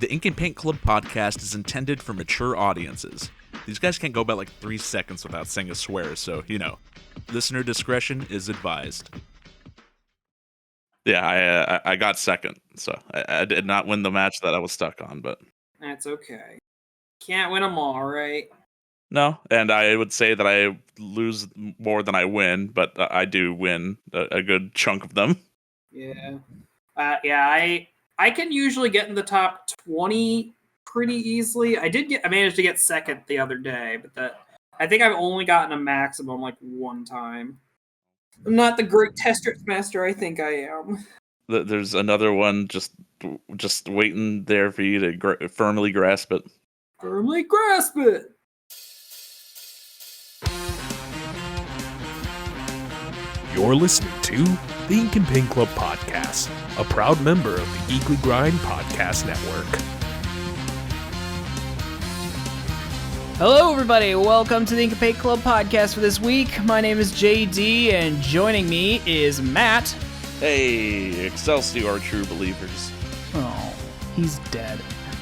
The Ink and Paint Club podcast is intended for mature audiences. These guys can't go about like 3 seconds without saying a swear, so, listener discretion is advised. Yeah, I got second, so I did not win the match that I was stuck on, but... That's okay. Can't win them all, right? No, and I would say that I lose more than I win, but I do win a good chunk of them. Yeah. I can usually get in the top 20 pretty easily. I managed to get second the other day, but I think I've only gotten a maximum like one time. I'm not the great tester master I think I am. There's another one just waiting there for you to firmly grasp it. Firmly grasp it! You're listening to the Ink and Paint Club podcast, a proud member of the Geekly Grind Podcast Network. Hello, everybody. Welcome to the Ink and Paint Club podcast for this week. My name is JD, and joining me is Matt. Hey, Excelsior, true believers. Oh, he's dead.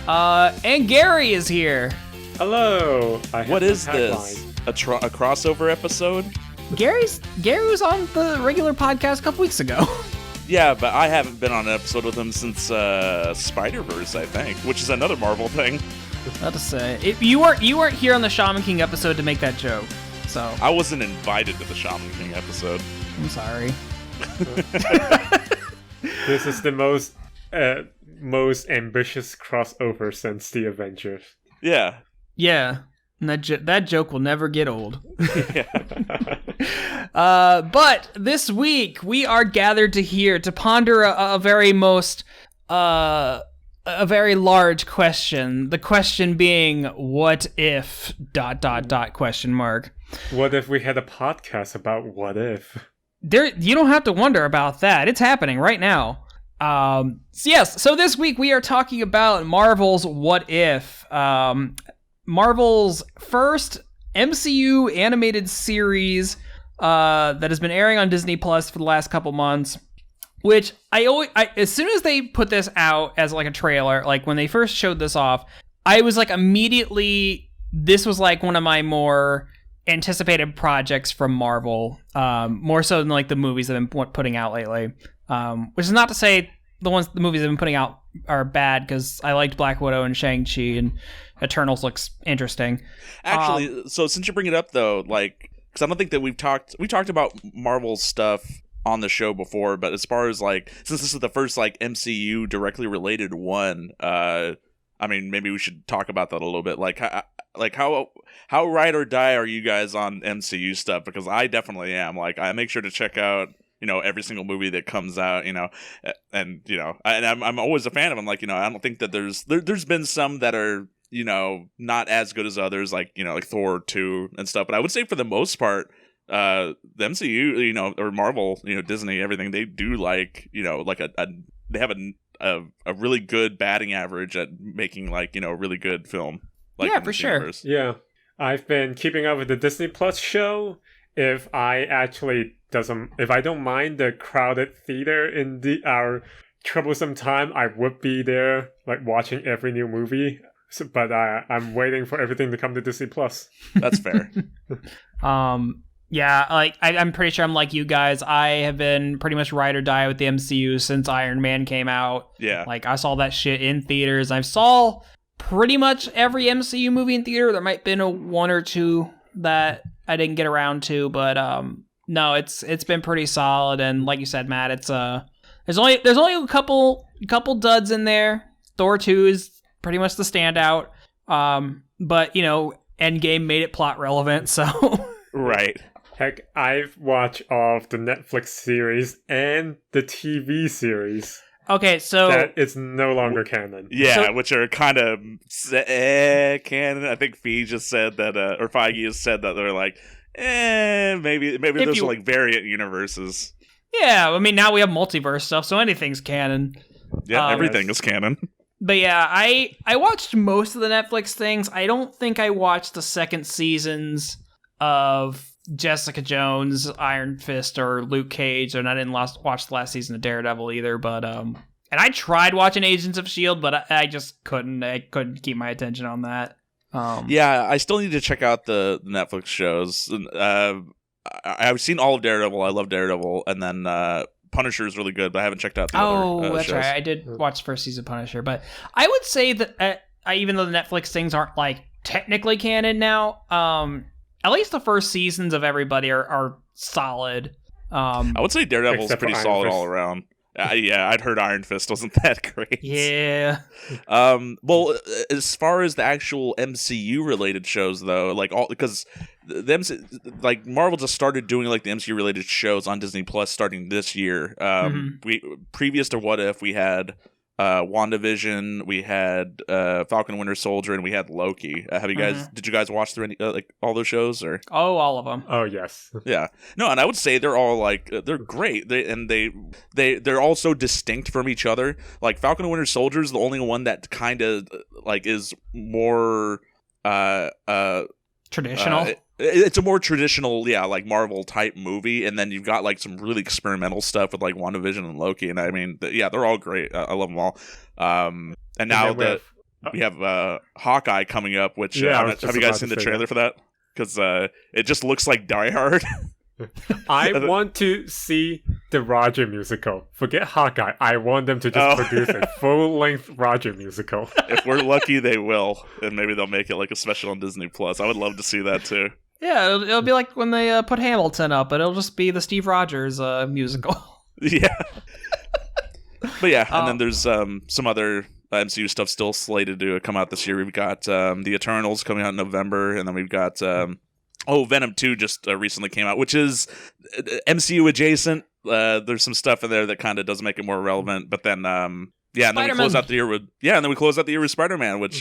And Gary is here. Hello. What is this? A crossover episode? Gary was on the regular podcast a couple weeks ago. Yeah, but I haven't been on an episode with him since Spider-Verse, I think, which is another Marvel thing. About to say, you weren't here on the Shaman King episode to make that joke, so I wasn't invited to the Shaman King episode. I'm sorry. This is the most ambitious crossover since the Avengers. Yeah. Yeah. And that joke will never get old. Yeah. But this week we are gathered to ponder a very large question. The question being, what if ... question mark. What if we had a podcast about what if? You don't have to wonder about that. It's happening right now. So this week we are talking about Marvel's What If. Marvel's first MCU animated series that has been airing on Disney Plus for the last couple months, which as soon as they put this out as like a trailer, like when they first showed this off, I was like immediately, this was like one of my more anticipated projects from Marvel, more so than like the movies that I've been putting out lately, which is not to say the movies I've been putting out are bad, because I liked Black Widow and Shang-Chi, and Eternals looks interesting. Actually, so since you bring it up though, like, because I don't think that we talked about Marvel stuff on the show before, but as far as like, since this is the first like MCU directly related one, I mean, maybe we should talk about that a little bit. Like how ride or die are you guys on MCU stuff? Because I definitely am. Like, I make sure to check out, every single movie that comes out, and I'm always a fan of them. Like, I don't think that there's been some that are, not as good as others, like, like Thor 2 and stuff. But I would say for the most part, the MCU, or Marvel, Disney, everything, they do like, they have a really good batting average at making like, a really good film. Like, yeah, for sure. Universe. Yeah. I've been keeping up with the Disney Plus show. If I don't mind the crowded theater in our troublesome time, I would be there, like, watching every new movie. But I'm waiting for everything to come to Disney Plus. That's fair. Yeah, like I'm pretty sure I'm like you guys. I have been pretty much ride or die with the MCU since Iron Man came out. Yeah. Like, I saw that shit in theaters. I saw pretty much every MCU movie in theater. There might have been one or two that I didn't get around to, but no, it's been pretty solid. And like you said, Matt, it's there's only a couple duds in there. Thor 2 is pretty much the standout. But Endgame made it plot relevant, so Right. Heck, I've watched all of the Netflix series and the TV series. Okay, so that it's no longer canon. Yeah, which are kind of canon. I think Feige just said that, or Feige has said that they're like, maybe those are like variant universes. Yeah, I mean, now we have multiverse stuff, so anything's canon. Yeah, everything is canon. But yeah, I watched most of the Netflix things. I don't think I watched the second seasons of Jessica Jones, Iron Fist, or Luke Cage, and I didn't watch the last season of Daredevil either. But And I tried watching Agents of S.H.I.E.L.D., but I just couldn't. I couldn't keep my attention on that. Yeah, I still need to check out the Netflix shows. I've seen all of Daredevil. I love Daredevil. And then Punisher is really good, but I haven't checked out the other that's shows. right. I did watch first season Punisher. But I would say that even though the Netflix things aren't like technically canon now, at least the first seasons of everybody are solid. I would say Daredevil's pretty solid all around. Yeah, I'd heard Iron Fist wasn't that great. Yeah. Well, as far as the actual MCU related shows, though, like because like Marvel just started doing like the MCU related shows on Disney Plus starting this year. We previous to What If, we had WandaVision, we had Falcon and Winter Soldier, and we had Loki. Did you guys watch through any like all those shows or? Oh, all of them. Oh yes. Yeah. No, and I would say they're all like they're great. They're all so distinct from each other. Like Falcon and Winter Soldier is the only one that kind of like is more traditional. It's a more traditional, like Marvel type movie, and then you've got like some really experimental stuff with like WandaVision and Loki, and I mean, they're all great. I love them all. And now that we have Hawkeye coming up, which have you guys seen the trailer for that? Because it just looks like Die Hard. I want to see the Roger musical. Forget Hawkeye. I want them to just produce a full-length Roger musical. If we're lucky, they will, and maybe they'll make it like a special on Disney Plus. I would love to see that too. Yeah, it'll be like when they put Hamilton up, but it'll just be the Steve Rogers musical. Yeah. But yeah, and then there's some other MCU stuff still slated to come out this year. We've got The Eternals coming out in November, and then we've got Venom 2 just recently came out, which is MCU adjacent. There's some stuff in there that kind of does make it more relevant, but then and then we close out the year with Spider-Man, which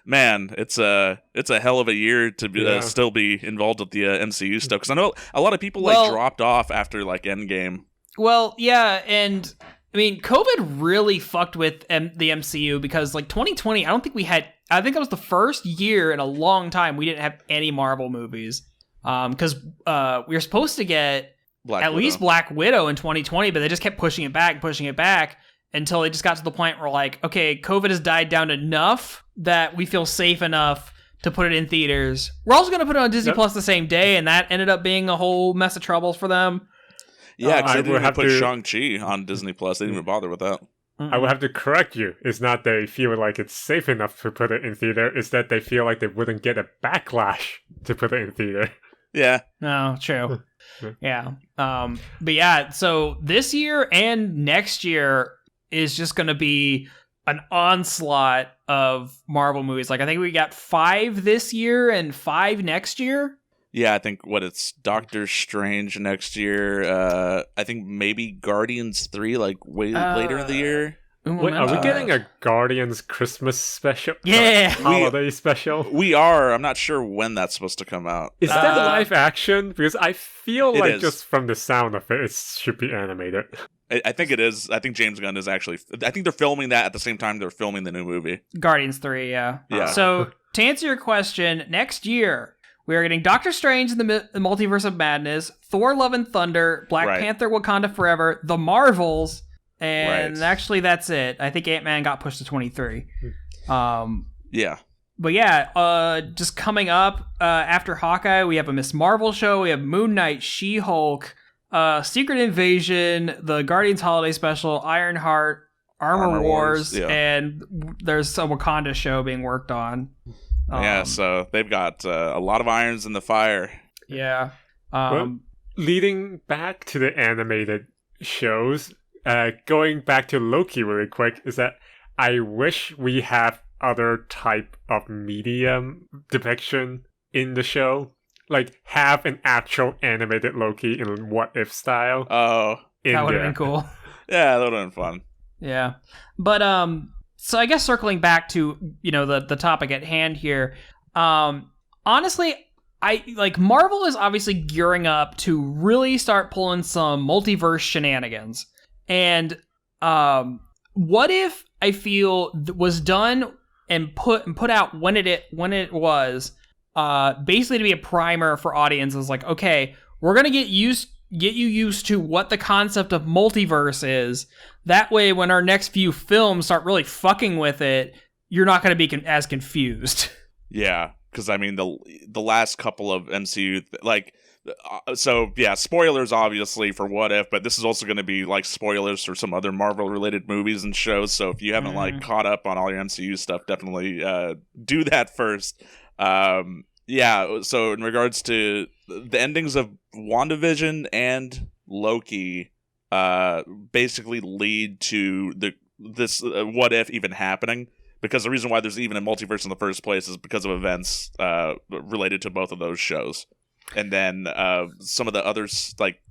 man, it's a hell of a year to still be involved with the MCU stuff, because I know a lot of people dropped off after like Endgame. Well, yeah, and I mean, COVID really fucked with the MCU, because like 2020, I think that was the first year in a long time we didn't have any Marvel movies, because we were supposed to get least Black Widow in 2020, but they just kept pushing it back until they just got to the point where like, okay, COVID has died down enough that we feel safe enough to put it in theaters. We're also going to put it on Disney Plus the same day, and that ended up being a whole mess of troubles for them. Yeah, because they didn't even put Shang-Chi on Disney Plus. They didn't even bother with that. I will have to correct you. It's not they feel like it's safe enough to put it in theater. It's that they feel like they wouldn't get a backlash to put it in theater. Yeah. No, true. Yeah. But yeah, so this year and next year is just going to be an onslaught of Marvel movies. Like, I think we got 5 this year and 5 next year. Yeah, I think it's Doctor Strange next year. I think maybe Guardians 3 like way later in the year. Wait, are we getting a Guardians Christmas special? Yeah, holiday special. We are. I'm not sure when that's supposed to come out. Is that live action? Because I feel like is. Just from the sound of it should be animated. I think it is. I think James Gunn is actually. I think they're filming that at the same time they're filming the new movie. Guardians 3, yeah. Yeah. So to answer your question, next year we are getting Doctor Strange in the Multiverse of Madness, Thor: Love and Thunder, Black Panther: Wakanda Forever, The Marvels. And actually, that's it. I think Ant-Man got pushed to 23. Yeah. But yeah, just coming up after Hawkeye, we have a Ms. Marvel show. We have Moon Knight, She-Hulk, Secret Invasion, the Guardians Holiday Special, Ironheart, Armor Wars, and there's a Wakanda show being worked on. So they've got a lot of irons in the fire. Yeah. Leading back to the animated shows... going back to Loki really quick, is that I wish we have other type of medium depiction in the show. Like, have an actual animated Loki in What If style. Oh. That would have been cool. Yeah, that would have been fun. Yeah. But, so I guess circling back to, the topic at hand here, honestly, Marvel is obviously gearing up to really start pulling some multiverse shenanigans. And What If, I feel, was done and put out when it was basically to be a primer for audiences. Like, okay, we're gonna get used get you used to what the concept of multiverse is. That way, when our next few films start really fucking with it, you're not going to be as confused. Yeah, because I mean the last couple of MCU spoilers obviously for What If, but this is also going to be like spoilers for some other Marvel related movies and shows. So if you haven't like caught up on all your MCU stuff, definitely do that first. So in regards to the endings of WandaVision and Loki, basically lead to this What If even happening. Because the reason why there's even a multiverse in the first place is because of events related to both of those shows. And then some of the others, like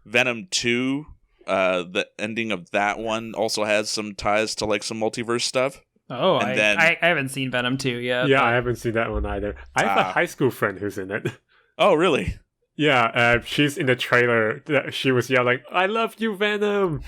Venom 2, the ending of that one also has some ties to like some multiverse stuff. Oh, I haven't seen Venom 2 yet. Yeah, I haven't seen that one either. I have a high school friend who's in it. Oh, really? Yeah, she's in the trailer. She was yelling, "I love you, Venom!"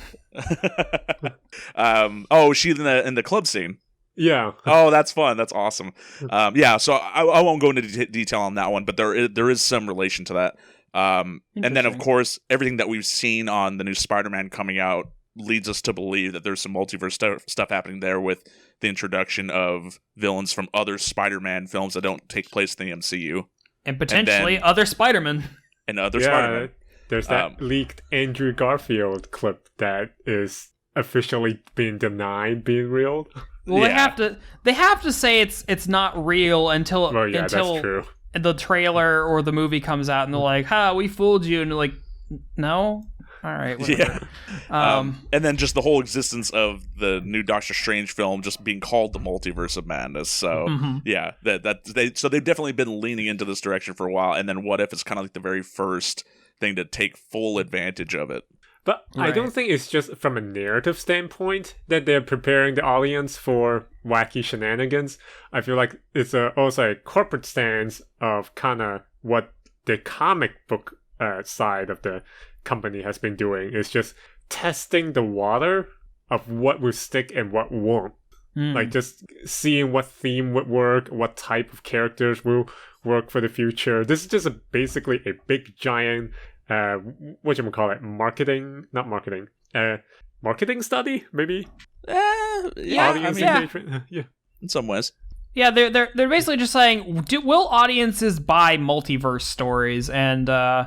She's in the club scene. Yeah. Oh, that's fun. That's awesome. So I won't go into detail on that one, but there is some relation to that. And then, of course, everything that we've seen on the new Spider-Man coming out leads us to believe that there's some multiverse stuff happening there with the introduction of villains from other Spider-Man films that don't take place in the MCU. And potentially other Spider-Man. And other Spider-Man. There's that leaked Andrew Garfield clip that is officially being denied being real. Well, they have to say it's not real until that's true. The trailer or the movie comes out and they're like, we fooled you, and they're like, no? All right, whatever. Yeah. And then just the whole existence of the new Doctor Strange film just being called the Multiverse of Madness. So they've definitely been leaning into this direction for a while. And then What If is kind of like the very first thing to take full advantage of it. But right. I don't think it's just from a narrative standpoint that they're preparing the audience for wacky shenanigans. I feel like it's also a corporate stance of kind of what the comic book side of the company has been doing. Is just testing the water of what will stick and what won't. Like just seeing what theme would work, what type of characters will work for the future. This is just basically a big giant marketing study, maybe. Audience engagement. Yeah, in some ways. Yeah, they're basically just saying, will audiences buy multiverse stories? And I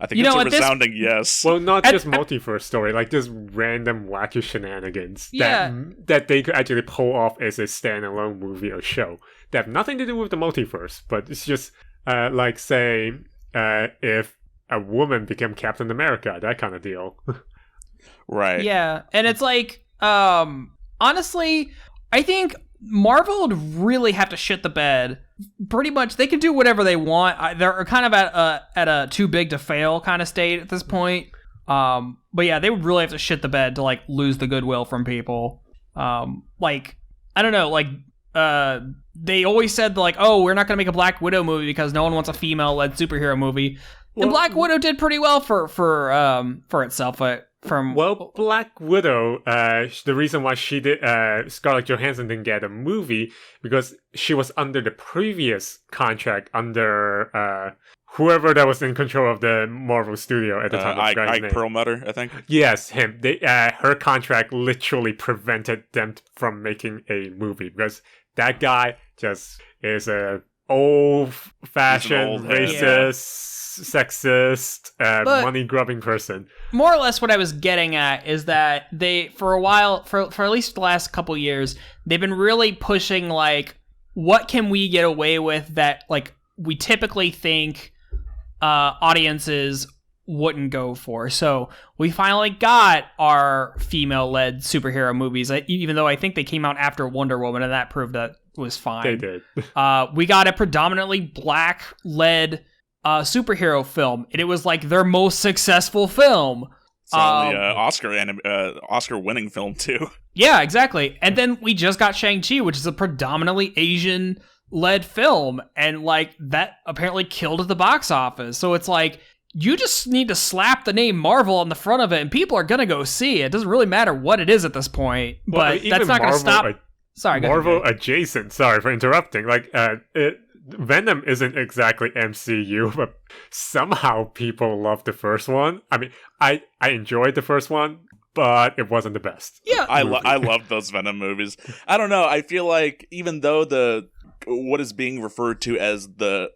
think it's a resounding yes. Well, not just multiverse story, like just random wacky shenanigans that they could actually pull off as a standalone movie or show that have nothing to do with the multiverse, but it's just like say if a woman became Captain America, that kind of deal. Right. Yeah, and it's like, honestly, I think Marvel would really have to shit the bed. Pretty much, they can do whatever they want. They're kind of at a too big to fail kind of state at this point. But yeah, they would really have to shit the bed to like lose the goodwill from people. Like, I don't know, like, they always said like, oh, we're not gonna make a Black Widow movie because no one wants a female-led superhero movie. And Black Widow did pretty well for itself. Black Widow, the reason why she did Scarlett Johansson didn't get a movie because she was under the previous contract under whoever that was in control of the Marvel studio at the time. Ike Perlmutter, I think. Yes, him. Her contract literally prevented them from making a movie because that guy just is a old-fashioned racist. Sexist, money-grubbing person. More or less what I was getting at is that they, for a while, for at least the last couple years, they've been really pushing, like, what can we get away with that, like, we typically think audiences wouldn't go for. So we finally got our female-led superhero movies, even though I think they came out after Wonder Woman, and that proved that was fine. They did. We got a predominantly black-led superhero film, and it was like their most successful film. It's only Oscar-winning film too. Yeah, exactly. And then we just got Shang-Chi, which is a predominantly Asian-led film, and like that apparently killed at the box office. So it's like you just need to slap the name Marvel on the front of it, and people are gonna go see it. It doesn't really matter what it is at this point, but that's not gonna stop. Marvel adjacent. Sorry for interrupting. Like Venom isn't exactly MCU, but somehow people love the first one. I mean, I enjoyed the first one, but it wasn't the best. Yeah, I love those Venom movies. I don't know. I feel like even though what is being referred to as the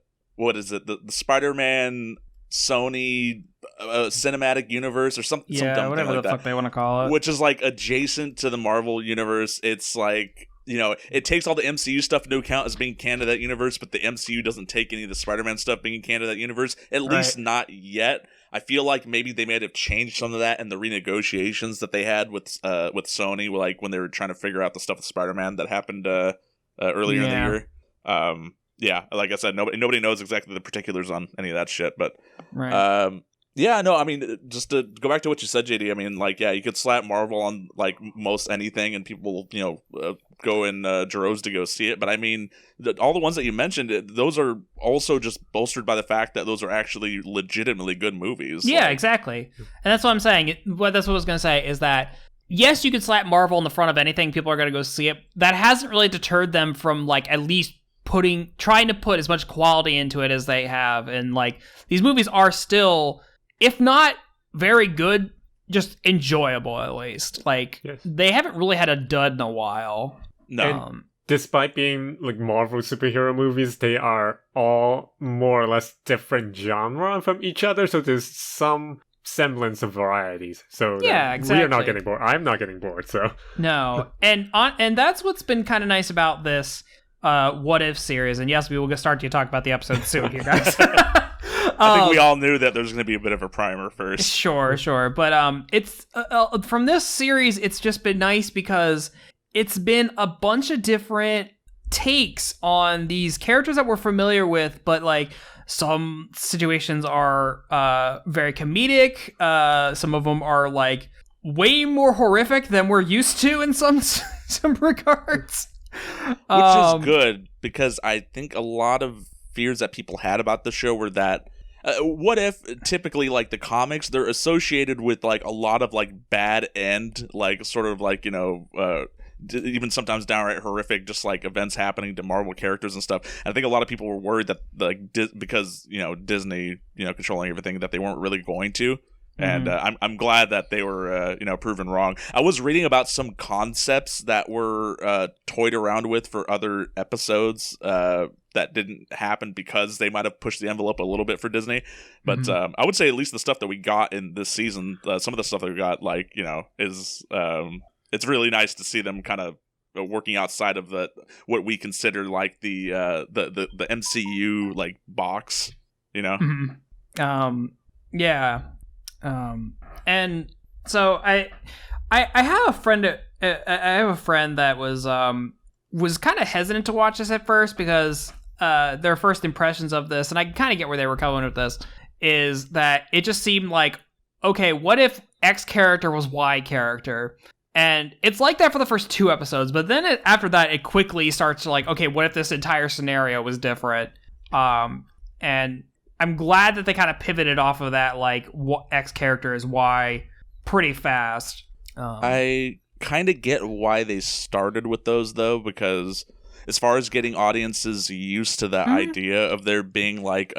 Spider-Man Sony cinematic universe or something whatever like the fuck they want to call it, which is like adjacent to the Marvel universe, it's like, you know, it takes all the MCU stuff into account as being canon to that universe, but the MCU doesn't take any of the Spider-Man stuff being canon to that universe, at least not yet. I feel like maybe they might have changed some of that in the renegotiations that they had with Sony, like when they were trying to figure out the stuff with Spider-Man that happened earlier in the year. Yeah, like I said, nobody knows exactly the particulars on any of that shit, but yeah, no, I mean, just to go back to what you said, JD, I mean, like, yeah, you could slap Marvel on, like, most anything, and people, you know, go in droves to go see it, but I mean, all the ones that you mentioned, those are also just bolstered by the fact that those are actually legitimately good movies. Yeah, exactly. And that's what I'm saying. That's what I was going to say, is that, yes, you could slap Marvel in the front of anything, people are going to go see it. That hasn't really deterred them from, like, at least trying to put as much quality into it as they have, and, like, these movies are still, if not very good, just enjoyable at least. Like, they haven't really had a dud in a while. No. Despite being like Marvel superhero movies, they are all more or less different genre from each other, so there's some semblance of varieties. So yeah, exactly. We are not getting bored. I'm not getting bored, so. No. And that's what's been kind of nice about this What If series. And yes, we will start to talk about the episode soon here, guys. I think we all knew that there's going to be a bit of a primer first. Sure. But it's from this series, it's just been nice because it's been a bunch of different takes on these characters that we're familiar with, but like some situations are very comedic. Some of them are like way more horrific than we're used to in some regards. Which is good, because I think a lot of fears that people had about the show were that what if typically, like, the comics, they're associated with like a lot of like bad end, like sort of like, you know, even sometimes downright horrific, just like events happening to Marvel characters and stuff. And I think a lot of people were worried that, like, because, you know, Disney, you know, controlling everything, that they weren't really going to. And I'm glad that they were, you know, proven wrong. I was reading about some concepts that were toyed around with for other episodes that didn't happen because they might have pushed the envelope a little bit for Disney. But I would say at least the stuff that we got in this season, some of the stuff that we got, like, you know, is it's really nice to see them kind of working outside of what we consider like the MCU like box, you know. Yeah. And so I have a friend. I have a friend that was kind of hesitant to watch this at first because their first impressions of this, and I kind of get where they were coming with this, is that it just seemed like, okay, what if X character was Y character? And it's like that for the first 2 episodes, but then after that, it quickly starts to like, okay, what if this entire scenario was different? And I'm glad that they kind of pivoted off of that, like, what X character is Y pretty fast. I kind of get why they started with those, though, because as far as getting audiences used to that idea of there being, like,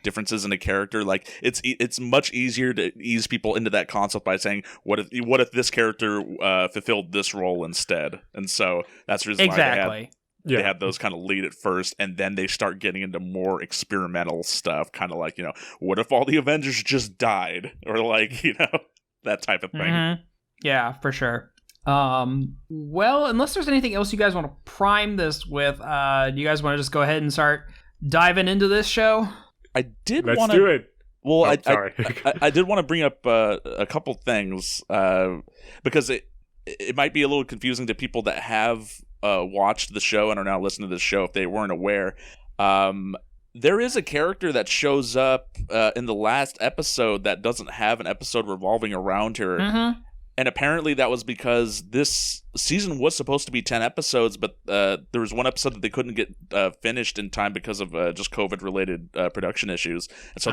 differences in a character, like, it's much easier to ease people into that concept by saying, what if this character fulfilled this role instead? And so that's the reason why they had those kind of lead at first, and then they start getting into more experimental stuff, kind of like, you know, what if all the Avengers just died? Or like, you know, that type of thing. Yeah, for sure. Well, unless there's anything else you guys want to prime this with, do you guys want to just go ahead and start diving into this show? I did want Let's to do it. Well, sorry. I did want to bring up a couple things because it might be a little confusing to people that have watched the show and are now listening to the show if they weren't aware. There is a character that shows up in the last episode that doesn't have an episode revolving around her. And apparently that was because this season was supposed to be 10 episodes, but there was one episode that they couldn't get finished in time because of just COVID-related production issues. And so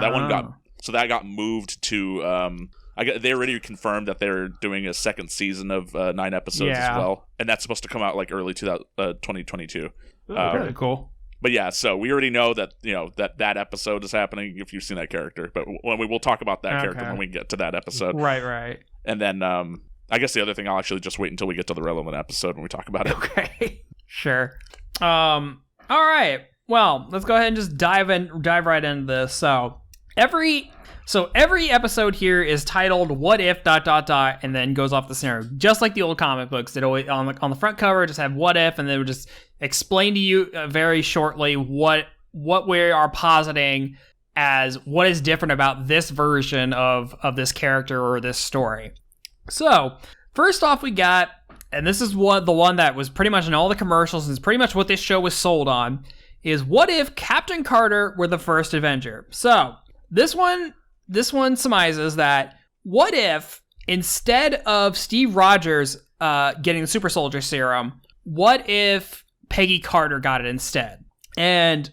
that got moved to... they already confirmed that they're doing a second season of 9 episodes as well. And that's supposed to come out like early 2022. Really cool. But yeah, so we already know that that episode is happening if you've seen that character. But we'll talk about that character when we get to that episode. Right. And then I guess the other thing, I'll actually just wait until we get to the relevant episode when we talk about it. Okay, sure. All right. Well, let's go ahead and just dive right into this. So every episode here is titled "What If ... and then goes off the scenario, just like the old comic books. It always on the front cover just have "What If," and they would just explain to you very shortly what we are positing as what is different about this version of this character or this story. So first off, we got, and this is the one that was pretty much in all the commercials, and it's pretty much what this show was sold on, is what if Captain Carter were the first Avenger? So this one surmises that what if instead of Steve Rogers getting the super soldier serum, what if Peggy Carter got it instead? And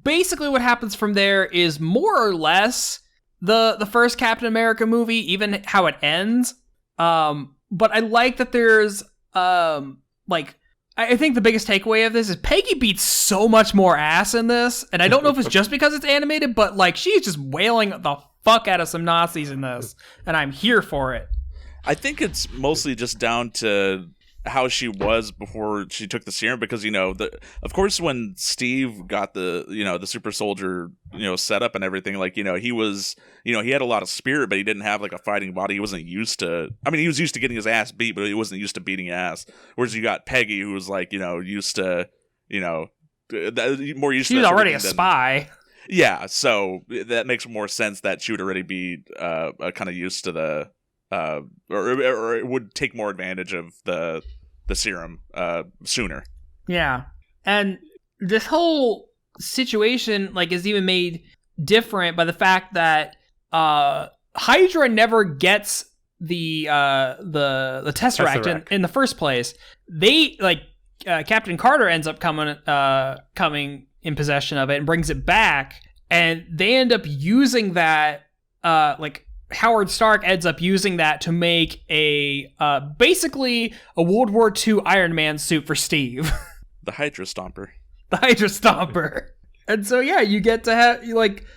basically what happens from there is more or less the first Captain America movie, even how it ends. But I like that there's I think the biggest takeaway of this is Peggy beats so much more ass in this, and I don't know if it's just because it's animated, but like she's just wailing the fuck out of some Nazis in this, and I'm here for it. I think it's mostly just down to how she was before she took the serum, because of course when Steve got the super soldier setup and everything, like he was he had a lot of spirit, but he didn't have like a fighting body. He wasn't used to, he was used to getting his ass beat, but he wasn't used to beating ass. Whereas you got Peggy, who was like used to more used to, she's already a spy. Yeah, so that makes more sense that she would already be kind of used to the or it would take more advantage of the serum sooner. Yeah, and this whole situation is even made different by the fact that Hydra never gets the Tesseract in the first place. They Captain Carter ends up coming in possession of it and brings it back, and they end up using that Howard Stark ends up using that to make basically a World War II Iron Man suit for Steve. The Hydra Stomper. The Hydra Stomper. And so, yeah, you get to have,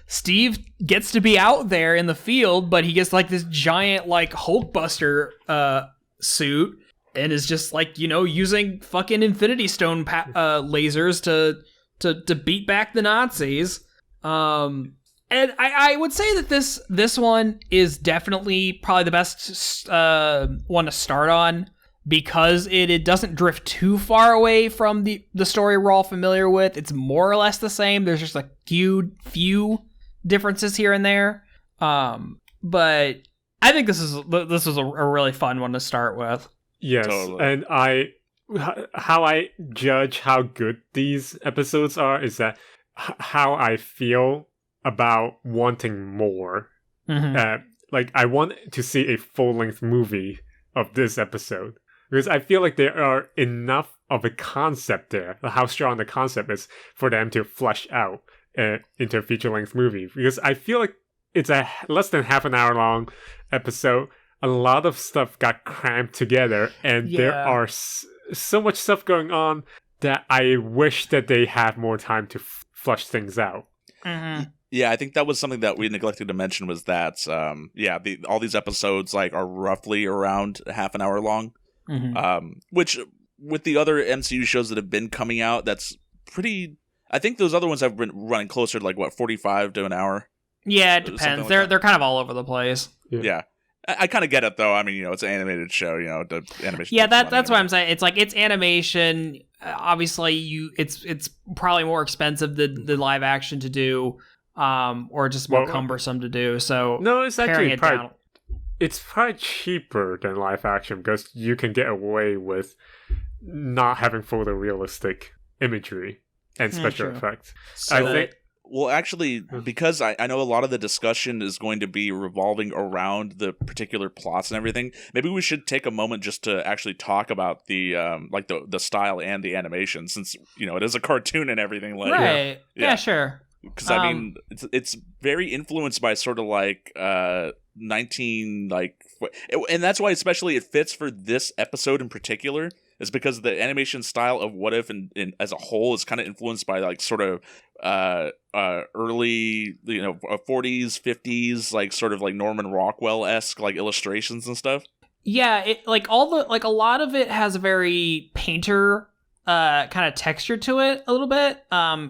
Steve gets to be out there in the field, but he gets, this giant, Hulkbuster suit, and is just, using fucking Infinity Stone lasers to beat back the Nazis. And I would say that this one is definitely probably the best one to start on, because it doesn't drift too far away from the story we're all familiar with. It's more or less the same. There's just a few differences here and there. But I think this is a really fun one to start with. Yes, totally. And how I judge how good these episodes are is that how I feel about wanting more. Mm-hmm. I want to see a full-length movie of this episode, because I feel like there are enough of a concept there, how strong the concept is, for them to flesh out into a feature-length movie. Because I feel like it's a less than half an hour long episode. A lot of stuff got crammed together, and there are so much stuff going on that I wish that they had more time to flesh things out. Mm-hmm. Yeah, I think that was something that we neglected to mention, was that, all these episodes, are roughly around half an hour long, which, with the other MCU shows that have been coming out, that's pretty, I think those other ones have been running closer to, 45 to an hour? Yeah, it depends. They're kind of all over the place. Yeah. I kind of get it, though. It's an animated show, the animation. Yeah, that's what I'm saying. It's it's animation. Obviously, it's probably more expensive than the live action to do. Or just more cumbersome to do. So no, it's actually it's probably cheaper than live action, because you can get away with not having photorealistic imagery and special effects. So, I think. Well, actually, because I know a lot of the discussion is going to be revolving around the particular plots and everything, maybe we should take a moment just to actually talk about the the style and the animation, since it is a cartoon and everything. Right? Yeah, sure. Because it's very influenced by sort of 19 and that's why especially it fits for this episode in particular, is because the animation style of What If in as a whole is kind of influenced by like sort of early 40s 50s like sort of like Norman Rockwell-esque like illustrations and stuff. Yeah, it like a lot of it has a very painter kind of texture to it a little bit.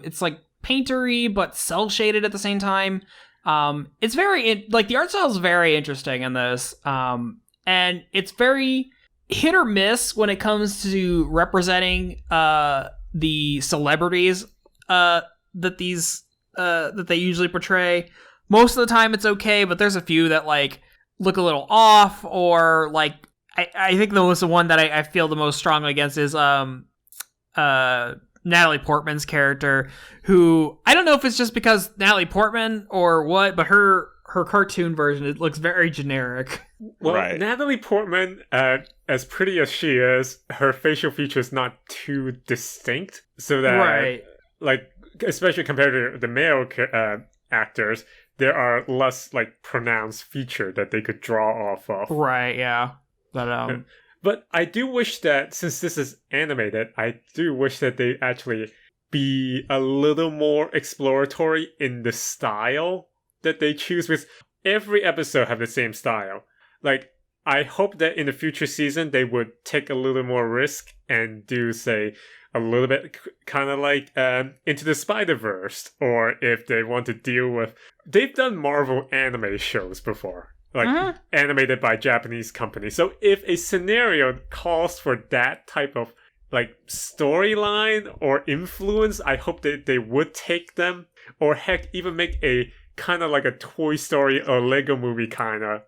It's like paintery but cell shaded at the same time. It's very like the art style is very interesting in this. And it's very hit or miss when it comes to representing the celebrities that they usually portray. Most of the time it's okay, but there's a few that like look a little off, or like I think the one that I feel the most strongly against is Natalie Portman's character, who I don't know if it's just because Natalie Portman or what, but her cartoon version, it looks very generic. Well, right. Natalie Portman, as pretty as she is, her facial features not too distinct, so that right. like especially compared to the male actors, there are less like pronounced feature that they could draw off of. Right, yeah. But I do wish that, since this is animated, I do wish that they actually be a little more exploratory in the style that they choose, because every episode have the same style. Like, I hope that in the future season they would take a little more risk and do, say, a little bit kind of like Into the Spider-Verse, or if they want to deal with... They've done Marvel anime shows before, like animated by Japanese companies. So if a scenario calls for that type of like storyline or influence, I hope that they would take them, or heck, even make a kind of like a Toy Story or Lego movie kind of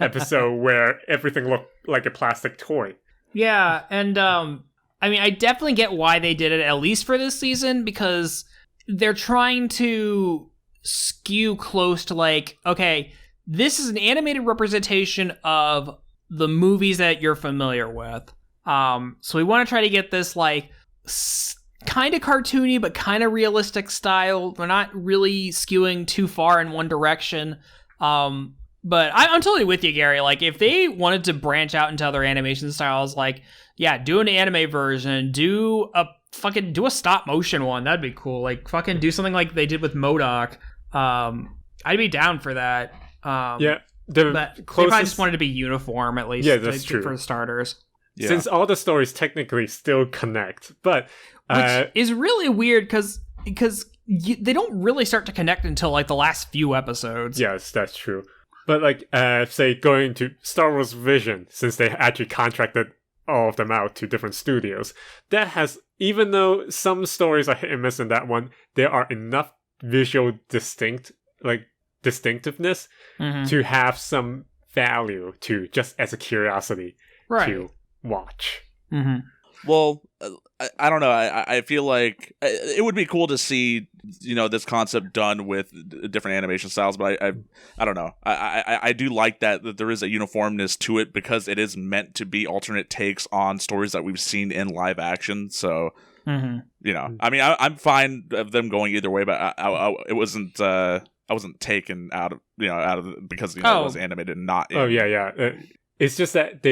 episode where everything looked like a plastic toy. Yeah, and I mean, I definitely get why they did it, at least for this season, because they're trying to skew close to like, okay, this is an animated representation of the movies that you're familiar with. So we want to try to get this like kind of cartoony but kind of realistic style. We're not really skewing too far in one direction. But I'm totally with you, Gary. Like, if they wanted to branch out into other animation styles, like, yeah, do an anime version, do a stop motion one. That'd be cool. Like, fucking do something like they did with MODOK. I'd be down for that. Yeah, but they probably just wanted to be uniform, at least. Yeah, that's true. For the starters. Yeah. Since all the stories technically still connect, but which is really weird because they don't really start to connect until like the last few episodes. Yes, that's true. But like, say going to Star Wars Vision, since they actually contracted all of them out to different studios, that has, even though some stories are hit and miss in that one, there are enough visual distinctiveness to have some value to, just as a curiosity, to watch. Well, I don't know. I feel like it would be cool to see, this concept done with different animation styles, but I don't know. I do like that there is a uniformness to it, because it is meant to be alternate takes on stories that we've seen in live action. So, I mean, I'm fine of them going either way, but it wasn't. I wasn't taken out of because it was animated and not. Yeah. It's just that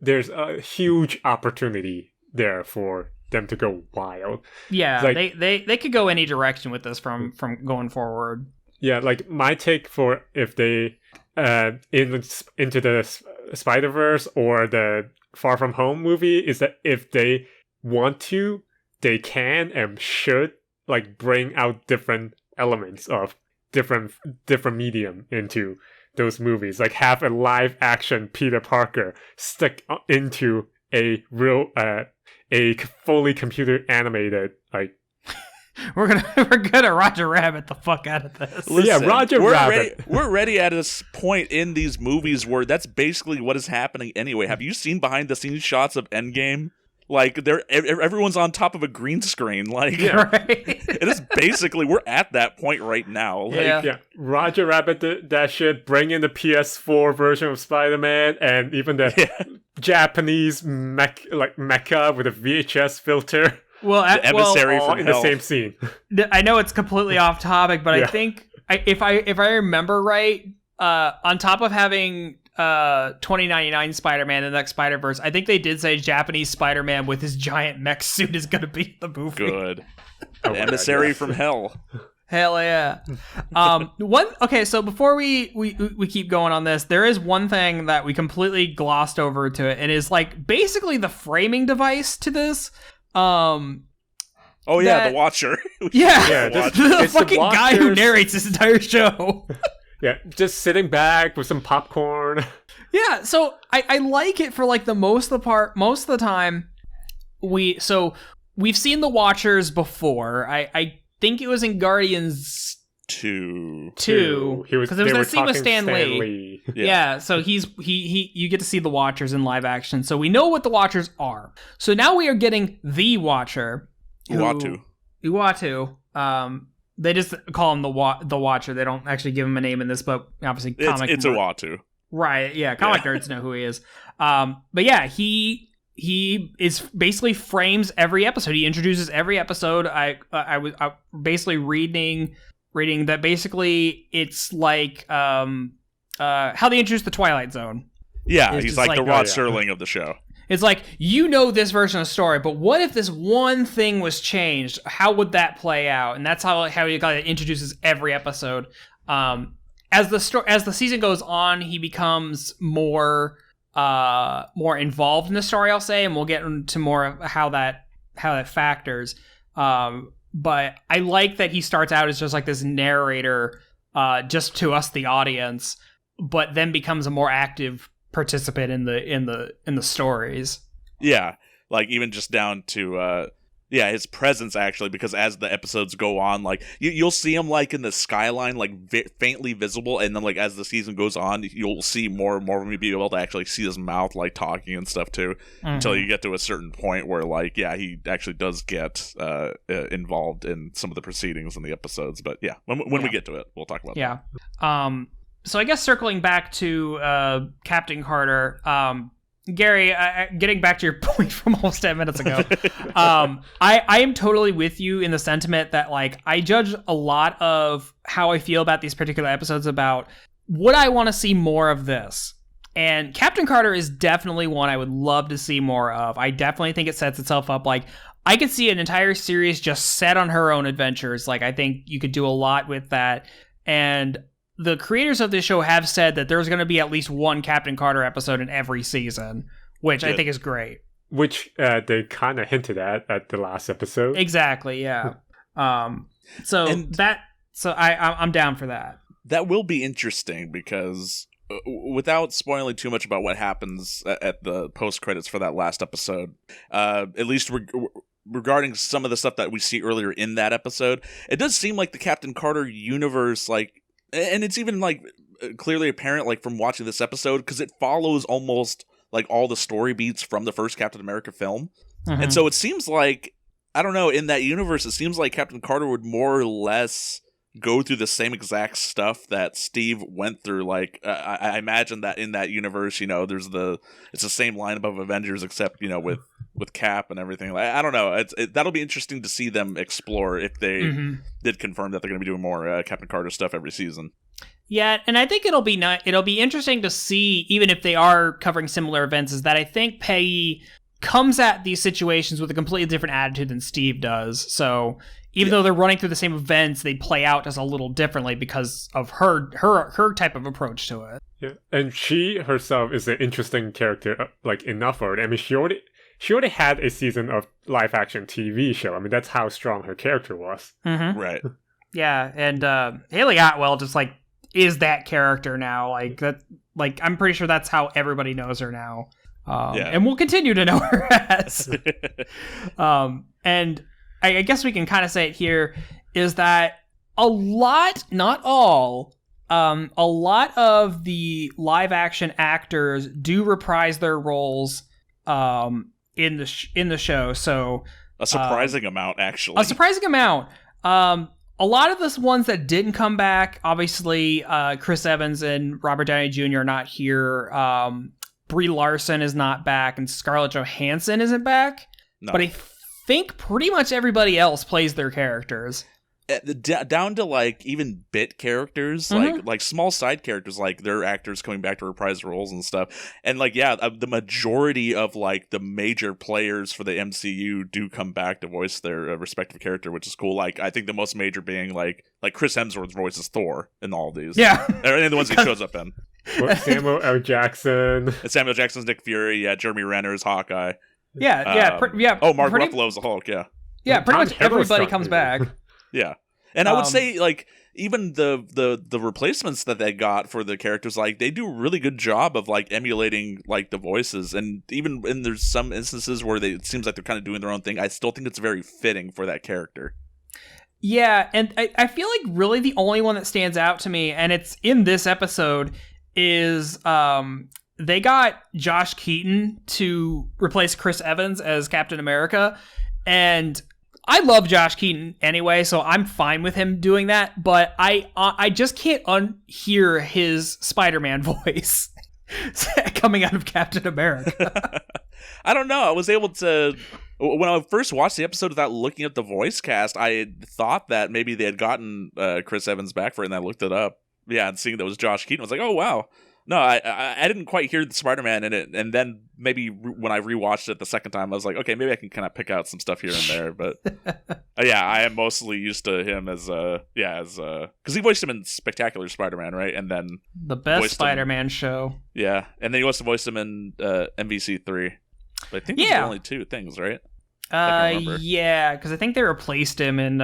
there's a huge opportunity there for them to go wild. Yeah, like, they could go any direction with this from going forward. Yeah, like my take for if they into the Spider-Verse or the Far From Home movie is that if they want to, they can and should like bring out different elements of different medium into those movies. Like have a live action Peter Parker stick into a real a fully computer animated like we're gonna Roger Rabbit the fuck out of this. Listen, yeah, Roger Rabbit. We're already at this point in these movies where that's basically what is happening anyway. Have you seen behind the scenes shots of Endgame? Like everyone's on top of a green screen. Like, it is basically, we're at that point right now. Like, yeah. Roger Rabbit that shit. Bring in the PS4 version of Spider-Man, and even the Japanese mecha with a VHS filter. Well, the emissary all from in hell. the same scene. I know it's completely off topic, but I think if I remember right, on top of having 2099 Spider-Man, the next Spider-Verse, I think they did say Japanese Spider-Man with his giant mech suit is going to be the movie. Good. Emissary from hell. Hell yeah. Okay, so before we keep going on this, there is one thing that we completely glossed over to it, and is like basically the framing device to this. The Watcher. The fucking guy who narrates this entire show. Yeah, just sitting back with some popcorn. Yeah, so I like it for like the most of the time. We've seen the Watchers before. I think it was in Guardians 2. Because it was that scene with Stan Lee. Yeah, so you get to see the Watchers in live action. So we know what the Watchers are. So now we are getting the Watcher. Uatu. They just call him the Watcher. They don't actually give him a name in this, but obviously it's Uatu. Right, yeah, comic nerds know who he is. But yeah, he is basically frames every episode. He introduces every episode. I was basically reading that basically it's like how they introduced the Twilight Zone. Yeah, he's like the Rod Serling of the show. It's like, this version of the story, but what if this one thing was changed? How would that play out? And that's how he introduces every episode. As the season goes on, he becomes more involved in the story, I'll say, and we'll get into more of how that factors. But I like that he starts out as just like this narrator, just to us, the audience, but then becomes a more active participant in the stories. Yeah, like even just down to his presence, actually, because as the episodes go on, like you'll see him like in the skyline, like faintly visible, and then like as the season goes on, you'll see more and more of him be able to actually see his mouth like talking and stuff too, until you get to a certain point where like he actually does get involved in some of the proceedings in the episodes. But yeah, when we get to it, we'll talk about that. So I guess circling back to Captain Carter, Gary, getting back to your point from almost 10 minutes ago, I am totally with you in the sentiment that like I judge a lot of how I feel about these particular episodes about would I want to see more of this? And Captain Carter is definitely one I would love to see more of. I definitely think it sets itself up like I could see an entire series just set on her own adventures. Like I think you could do a lot with that. And the creators of this show have said that there's going to be at least one Captain Carter episode in every season, which I think is great. Which they kind of hinted at the last episode. Exactly, yeah. I'm down for that. That will be interesting because without spoiling too much about what happens at the post credits for that last episode, at least regarding some of the stuff that we see earlier in that episode, it does seem like the Captain Carter universe, like. And it's even like clearly apparent like from watching this episode because it follows almost like all the story beats from the first Captain America film. And so it seems like, I don't know, in that universe it seems like Captain Carter would more or less go through the same exact stuff that Steve went through. Like I imagine that in that universe, it's the same lineup of Avengers except with Cap and everything. I don't know. That'll be interesting to see them explore if they did confirm that they're going to be doing more Captain Carter stuff every season. Yeah, and I think it'll be interesting to see, even if they are covering similar events, is that I think Peggy comes at these situations with a completely different attitude than Steve does. So even though they're running through the same events, they play out just a little differently because of her type of approach to it. Yeah, and she herself is an interesting character, like enough for it. I mean, she already had a season of live action TV show. I mean, that's how strong her character was. Right. Yeah, and Haley Atwell just like is that character now. Like that. Like I'm pretty sure that's how everybody knows her now. And we'll continue to know her as. And I guess we can kind of say it here is that a lot, not all, a lot of the live action actors do reprise their roles in the show. So a surprising amount, actually. A surprising amount. A lot of the ones that didn't come back, obviously, Chris Evans and Robert Downey Jr. are not here. Brie Larson is not back, and Scarlett Johansson isn't back. No. But I think pretty much everybody else plays their characters. down to like even bit characters, like small side characters, like their actors coming back to reprise roles and stuff. And like, the majority of like the major players for the MCU do come back to voice their respective character, which is cool. Like, I think the most major being like Chris Hemsworth voices Thor in all these. Yeah. And the ones he shows up in. Samuel L. Jackson. Samuel Jackson's Nick Fury. Yeah. Jeremy Renner's Hawkeye. Yeah. Oh, Mark Ruffalo's the Hulk. Yeah. Yeah. Pretty much everybody comes back. Yeah. And I would say, like, even the replacements that they got for the characters, like, they do a really good job of, like, emulating, like, the voices. And even when there's some instances where it seems like they're kind of doing their own thing, I still think it's very fitting for that character. Yeah, and I feel like really the only one that stands out to me, and it's in this episode, is they got Josh Keaton to replace Chris Evans as Captain America. And I love Josh Keaton anyway, so I'm fine with him doing that, but I just can't unhear his Spider-Man voice coming out of Captain America. I don't know. I was able to... When I first watched the episode without looking at the voice cast, I thought that maybe they had gotten Chris Evans back for it, and I looked it up. Yeah, and seeing that it was Josh Keaton, I was like, oh, wow. No, I didn't quite hear the Spider-Man in it, and then maybe when I rewatched it the second time, I was like, okay, maybe I can kind of pick out some stuff here and there, but yeah, I am mostly used to him as because he voiced him in Spectacular Spider-Man, right? And then the best Spider-Man show. Yeah, and then he also voiced him in MVC3. But I think those are only two things, right? Yeah, because I think they replaced him in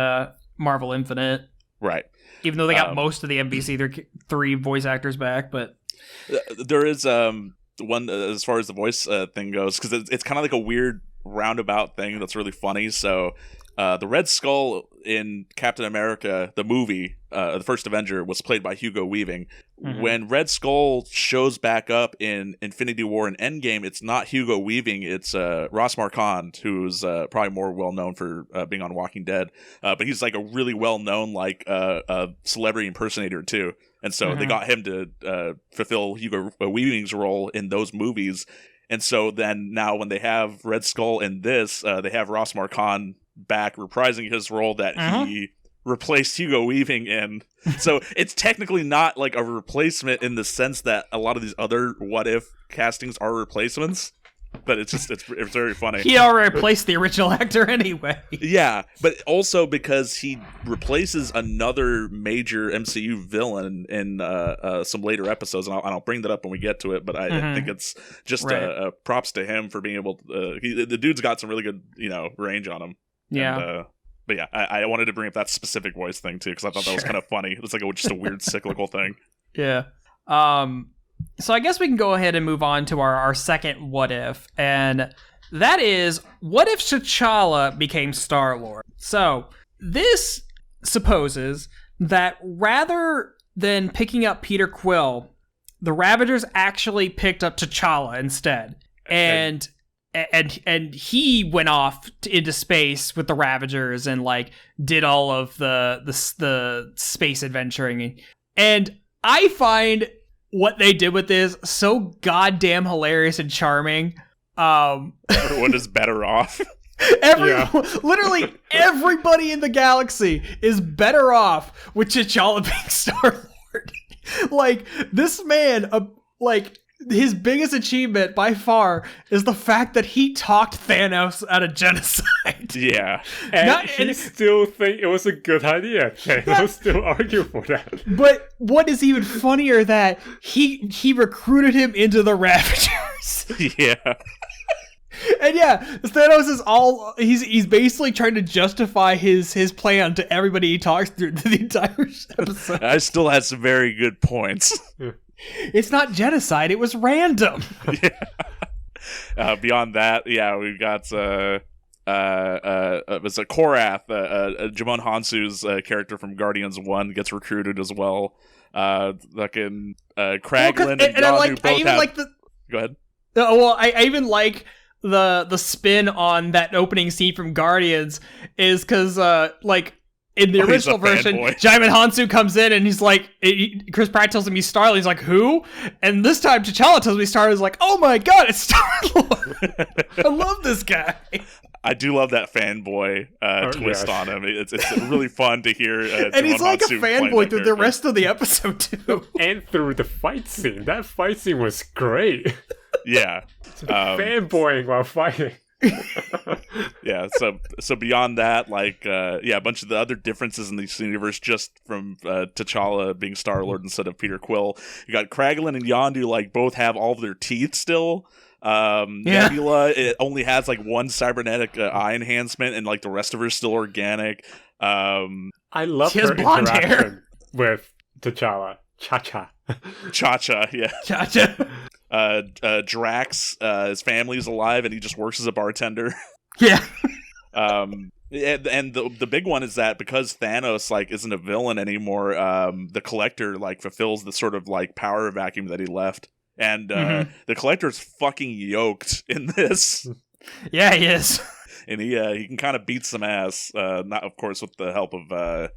Marvel Infinite. Right. Even though they got most of the MVC3 voice actors back, but... There is one as far as the voice thing goes, because it's kind of like a weird roundabout thing that's really funny. So the Red Skull in Captain America, the movie, the first Avenger, was played by Hugo Weaving. Mm-hmm. When Red Skull shows back up in Infinity War and Endgame, it's not Hugo Weaving, it's Ross Marquand, who's probably more well-known for being on Walking Dead. But he's like a really well-known celebrity impersonator, too. And so they got him to fulfill Hugo Weaving's role in those movies. And so then now when they have Red Skull in this, they have Ross Marquand back reprising his role that he replaced Hugo Weaving in. So it's technically not like a replacement in the sense that a lot of these other what if castings are replacements. But it's very funny. He already replaced the original actor anyway. Yeah, but also because he replaces another major MCU villain in some later episodes, and I'll bring that up when we get to it. But I think it's just props to him for being able to. The dude's got some really good range on him. Yeah. And, but yeah, I wanted to bring up that specific voice thing too because I thought that was kind of funny. It's like just a weird cyclical thing. Yeah. So I guess we can go ahead and move on to our second what if, and that is, what if Shachala became Star-Lord? So this supposes that rather than picking up Peter Quill, the Ravagers actually picked up T'Challa instead, and he went off into space with the Ravagers and did all of the space adventuring, and I find what they did with this so goddamn hilarious and charming. Everyone is better off. Literally everybody in the galaxy is better off with T'Challa being Star-Lord. This man, his biggest achievement by far is the fact that he talked Thanos out of genocide. Yeah. And he still think it was a good idea. Thanos still argue for that. But what is even funnier that he recruited him into the Ravagers. Yeah. And yeah, Thanos is he's basically trying to justify his plan to everybody he talks through the entire episode. I still had some very good points. It's not genocide, it was random. Yeah. Beyond that, yeah, we've got it's a Korath, Jimon Hansu's character from Guardians 1 gets recruited as well. Kraglin and Yondu both have... Go ahead. Well, I even like the spin on that opening scene from Guardians is because in the original version, Jimon Hansu comes in and he's like, Chris Pratt tells him he's Star-Lord. He's like, who? And this time T'Challa tells me Star-Lord. He's like, oh my god, it's Star-Lord. I love this guy. I do love that fanboy twist on him. It's really fun to hear. And he's like a fanboy through the rest of the episode too, and through the fight scene. That fight scene was great. Yeah, fanboying while fighting. Yeah, so beyond that, like, a bunch of the other differences in this universe, just from T'Challa being Star-Lord instead of Peter Quill. You got Kraglin and Yondu, like, both have all of their teeth still. Nebula, it only has, like, one cybernetic eye enhancement, and, like, the rest of her is still organic. I love she has her blonde interaction hair with T'Challa. Cha-cha, yeah. Gotcha. Drax, his family's alive, and he just works as a bartender. Yeah. And the big one is that because Thanos, like, isn't a villain anymore, the Collector, like, fulfills the sort of, like, power vacuum that he left. And the Collector's fucking yoked in this. Yeah, he is. And he can kind of beat some ass, not, of course, with the help of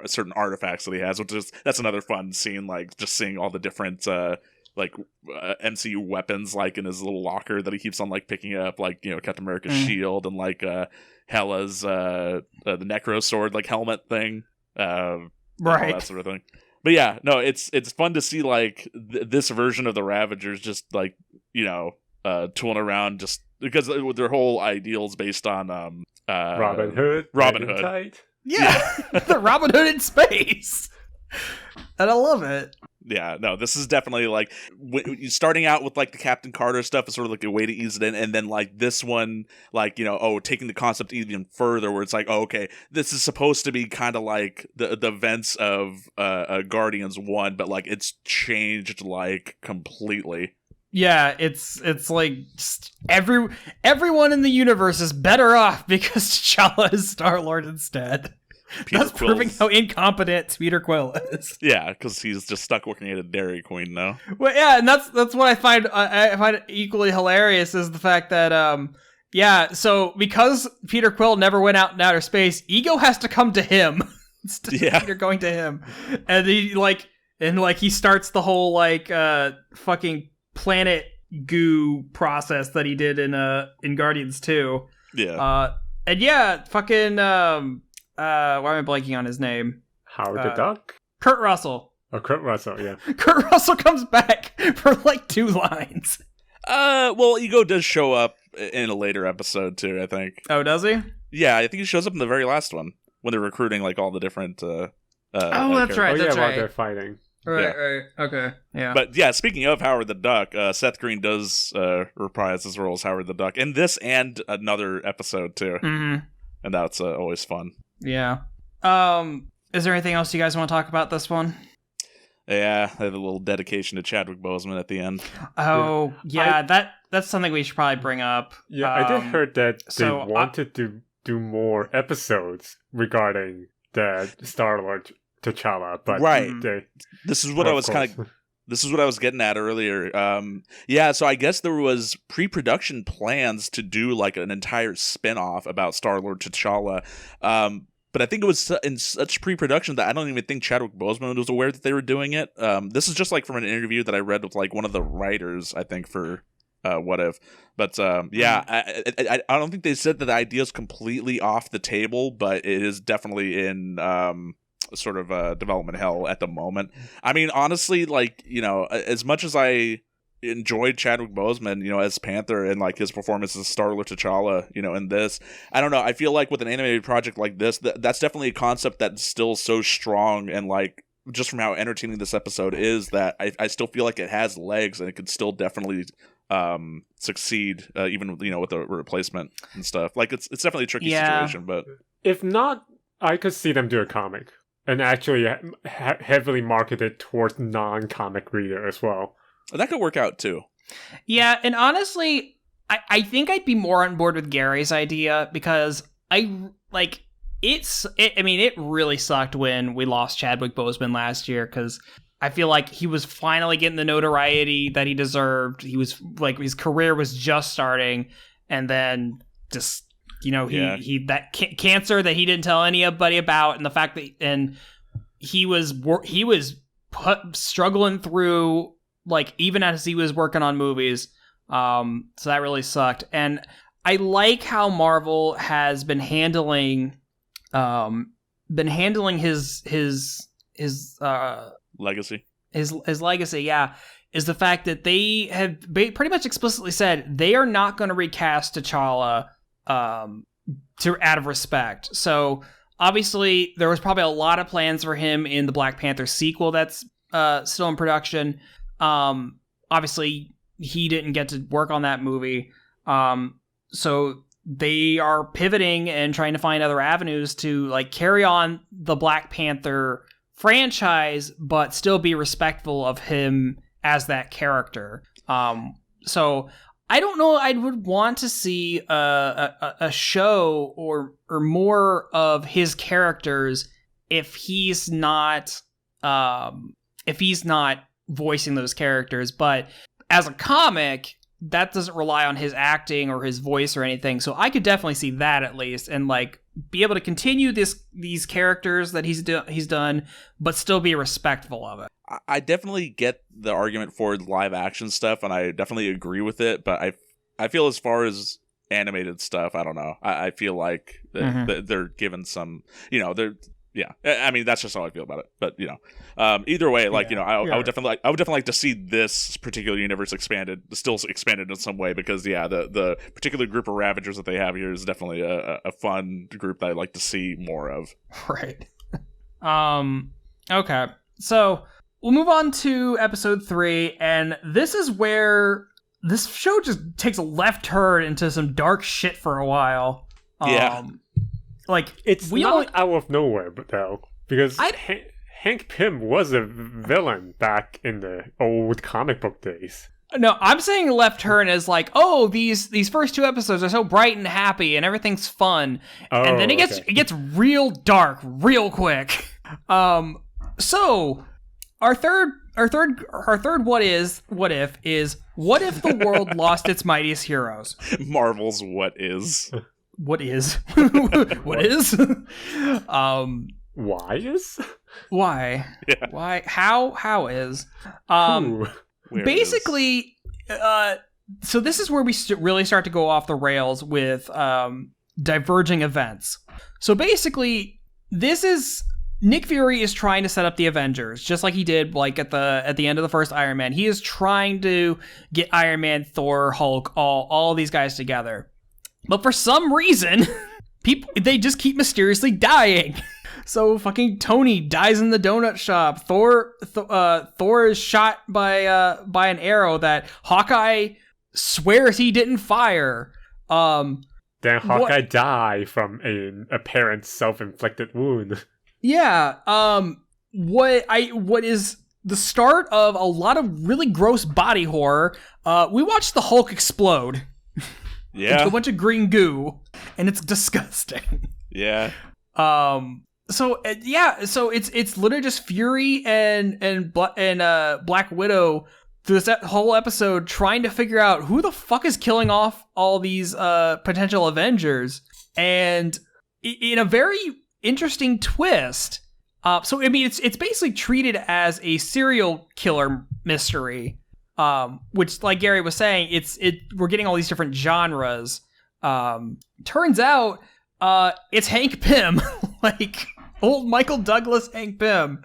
certain artifacts that he has, that's another fun scene, like, just seeing all the different MCU weapons, like, in his little locker that he keeps on, like, picking up, like, you know, Captain America's shield and, like, Hela's the Necro sword, like, helmet thing, right, all that sort of thing. But yeah, no, it's fun to see, like, this version of the Ravagers just, like, you know, tooling around, just because their whole ideals based on Robin Hood. Tight. Yeah. The Robin Hood in space, and I love it. Yeah, no, this is definitely, like, starting out with, like, the Captain Carter stuff is sort of like a way to ease it in, and then, like, this one, like, you know, taking the concept even further, where it's like, oh, okay, this is supposed to be kind of like the events of Guardians 1, but, like, it's changed, like, completely. Yeah, it's like just everyone in the universe is better off because T'Challa is Star-Lord instead. That's proving how incompetent Peter Quill is. Yeah, because he's just stuck working at a Dairy Queen now. Well, yeah, and that's what I find equally hilarious is the fact that so because Peter Quill never went out in outer space, Ego has to come to him instead of Peter going to him, and he starts the whole like fucking planet goo process that he did in Guardians 2. Yeah. And yeah, fucking why am I blanking on his name? Howard the Duck? Kurt Russell. Oh, Kurt Russell, yeah. Kurt Russell comes back for like 2 lines. Well, Ego does show up in a later episode too, I think. Oh, does he? Yeah, I think he shows up in the very last one when they're recruiting like all the different that's right. That's while right. they're fighting. Right. Okay. Yeah. But yeah, speaking of Howard the Duck, Seth Green does reprise his role as Howard the Duck in this and another episode too. Mm-hmm. And that's always fun. Yeah. Is there anything else you guys want to talk about this one? Yeah, I have a little dedication to Chadwick Boseman at the end. Oh, yeah, that's something we should probably bring up. Yeah, I did heard that they wanted to do more episodes regarding the Star-Lord T'Challa, but right. This is what I was getting at earlier. So I guess there was pre-production plans to do like an entire spin-off about Star-Lord T'Challa. But I think it was in such pre-production that I don't even think Chadwick Boseman was aware that they were doing it. This is just like from an interview that I read with like one of the writers, I think, for What If. But I don't think they said that the idea is completely off the table, but it is definitely in sort of development hell at the moment. I mean, honestly, like, you know, as much as I enjoyed Chadwick Boseman, you know, as Panther and like his performance as Star-Lord T'Challa, you know, in this, I don't know, I feel like with an animated project like this, that's definitely a concept that's still so strong, and like just from how entertaining this episode is, that I still feel like it has legs and it could still definitely succeed, even, you know, with a replacement and stuff. Like it's definitely a tricky situation, but if not, I could see them do a comic and actually heavily market it towards non-comic reader as well. That could work out too. Yeah, and honestly, I think I'd be more on board with Gary's idea, because it really sucked when we lost Chadwick Boseman last year, because I feel like he was finally getting the notoriety that he deserved. He was like, his career was just starting, and then just, you know, he that cancer that he didn't tell anybody about, and the fact that he was struggling through, like, even as he was working on movies, so that really sucked. And I like how Marvel has been handling his Legacy. His legacy, yeah, is the fact that they have pretty much explicitly said they are not going to recast T'Challa out of respect. So obviously there was probably a lot of plans for him in the Black Panther sequel that's still in production. Obviously he didn't get to work on that movie. So they are pivoting and trying to find other avenues to like carry on the Black Panther franchise, but still be respectful of him as that character. So I don't know. I would want to see a show or more of his characters if he's not voicing those characters. But as a comic, that doesn't rely on his acting or his voice or anything. So I could definitely see that at least, and like be able to continue these characters that he's done, but still be respectful of it. I definitely get the argument for live action stuff, and I definitely agree with it. But I feel as far as animated stuff, I don't know. I feel like they're given some, yeah. I mean, that's just how I feel about it. But either way, like I would definitely like to see this particular universe still expanded in some way, because the particular group of Ravagers that they have here is definitely a fun group that I'd like to see more of. Right. Okay. So we'll move on to episode 3, and this is where this show just takes a left turn into some dark shit for a while. Yeah. Like, it's not out of nowhere, but though, because Hank Pym was a villain back in the old comic book days. No, I'm saying left turn is like, oh, these first 2 episodes are so bright and happy and everything's fun, and then it gets real dark real quick. So our third what if is what if the world lost its mightiest heroes? Marvel's what is. What is? What is? Why is? Why? Yeah. Why? How is? Basically, so this is where we really start to go off the rails with diverging events. So basically, this is Nick Fury is trying to set up the Avengers, just like he did like at the end of the first Iron Man. He is trying to get Iron Man, Thor, Hulk, all these guys together. But for some reason, they just keep mysteriously dying. So fucking Tony dies in the donut shop. Thor is shot by an arrow that Hawkeye swears he didn't fire. Then Hawkeye died from an apparent self-inflicted wound. Yeah. What is the start of a lot of really gross body horror? We watched the Hulk explode. Yeah. It's a bunch of green goo, and it's disgusting. Yeah. So it's literally just Fury and Black Widow through this whole episode trying to figure out who the fuck is killing off all these potential Avengers, and in a very interesting twist. So I mean, it's basically treated as a serial killer mystery. Which, like Gary was saying, we're getting all these different genres. Turns out, it's Hank Pym, like old Michael Douglas Hank Pym.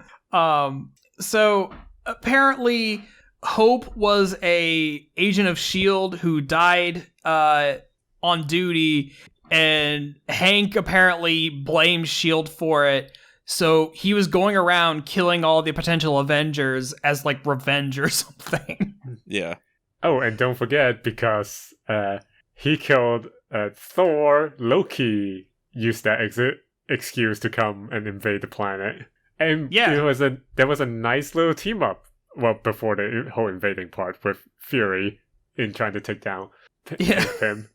So apparently, Hope was a agent of S.H.I.E.L.D. who died on duty, and Hank apparently blamed S.H.I.E.L.D. for it. So he was going around killing all the potential Avengers as like revenge or something. Yeah. Oh, and don't forget, because he killed Thor, Loki used that excuse to come and invade the planet. And there was a nice little team up, well, before the whole invading part, with Fury in trying to take down him.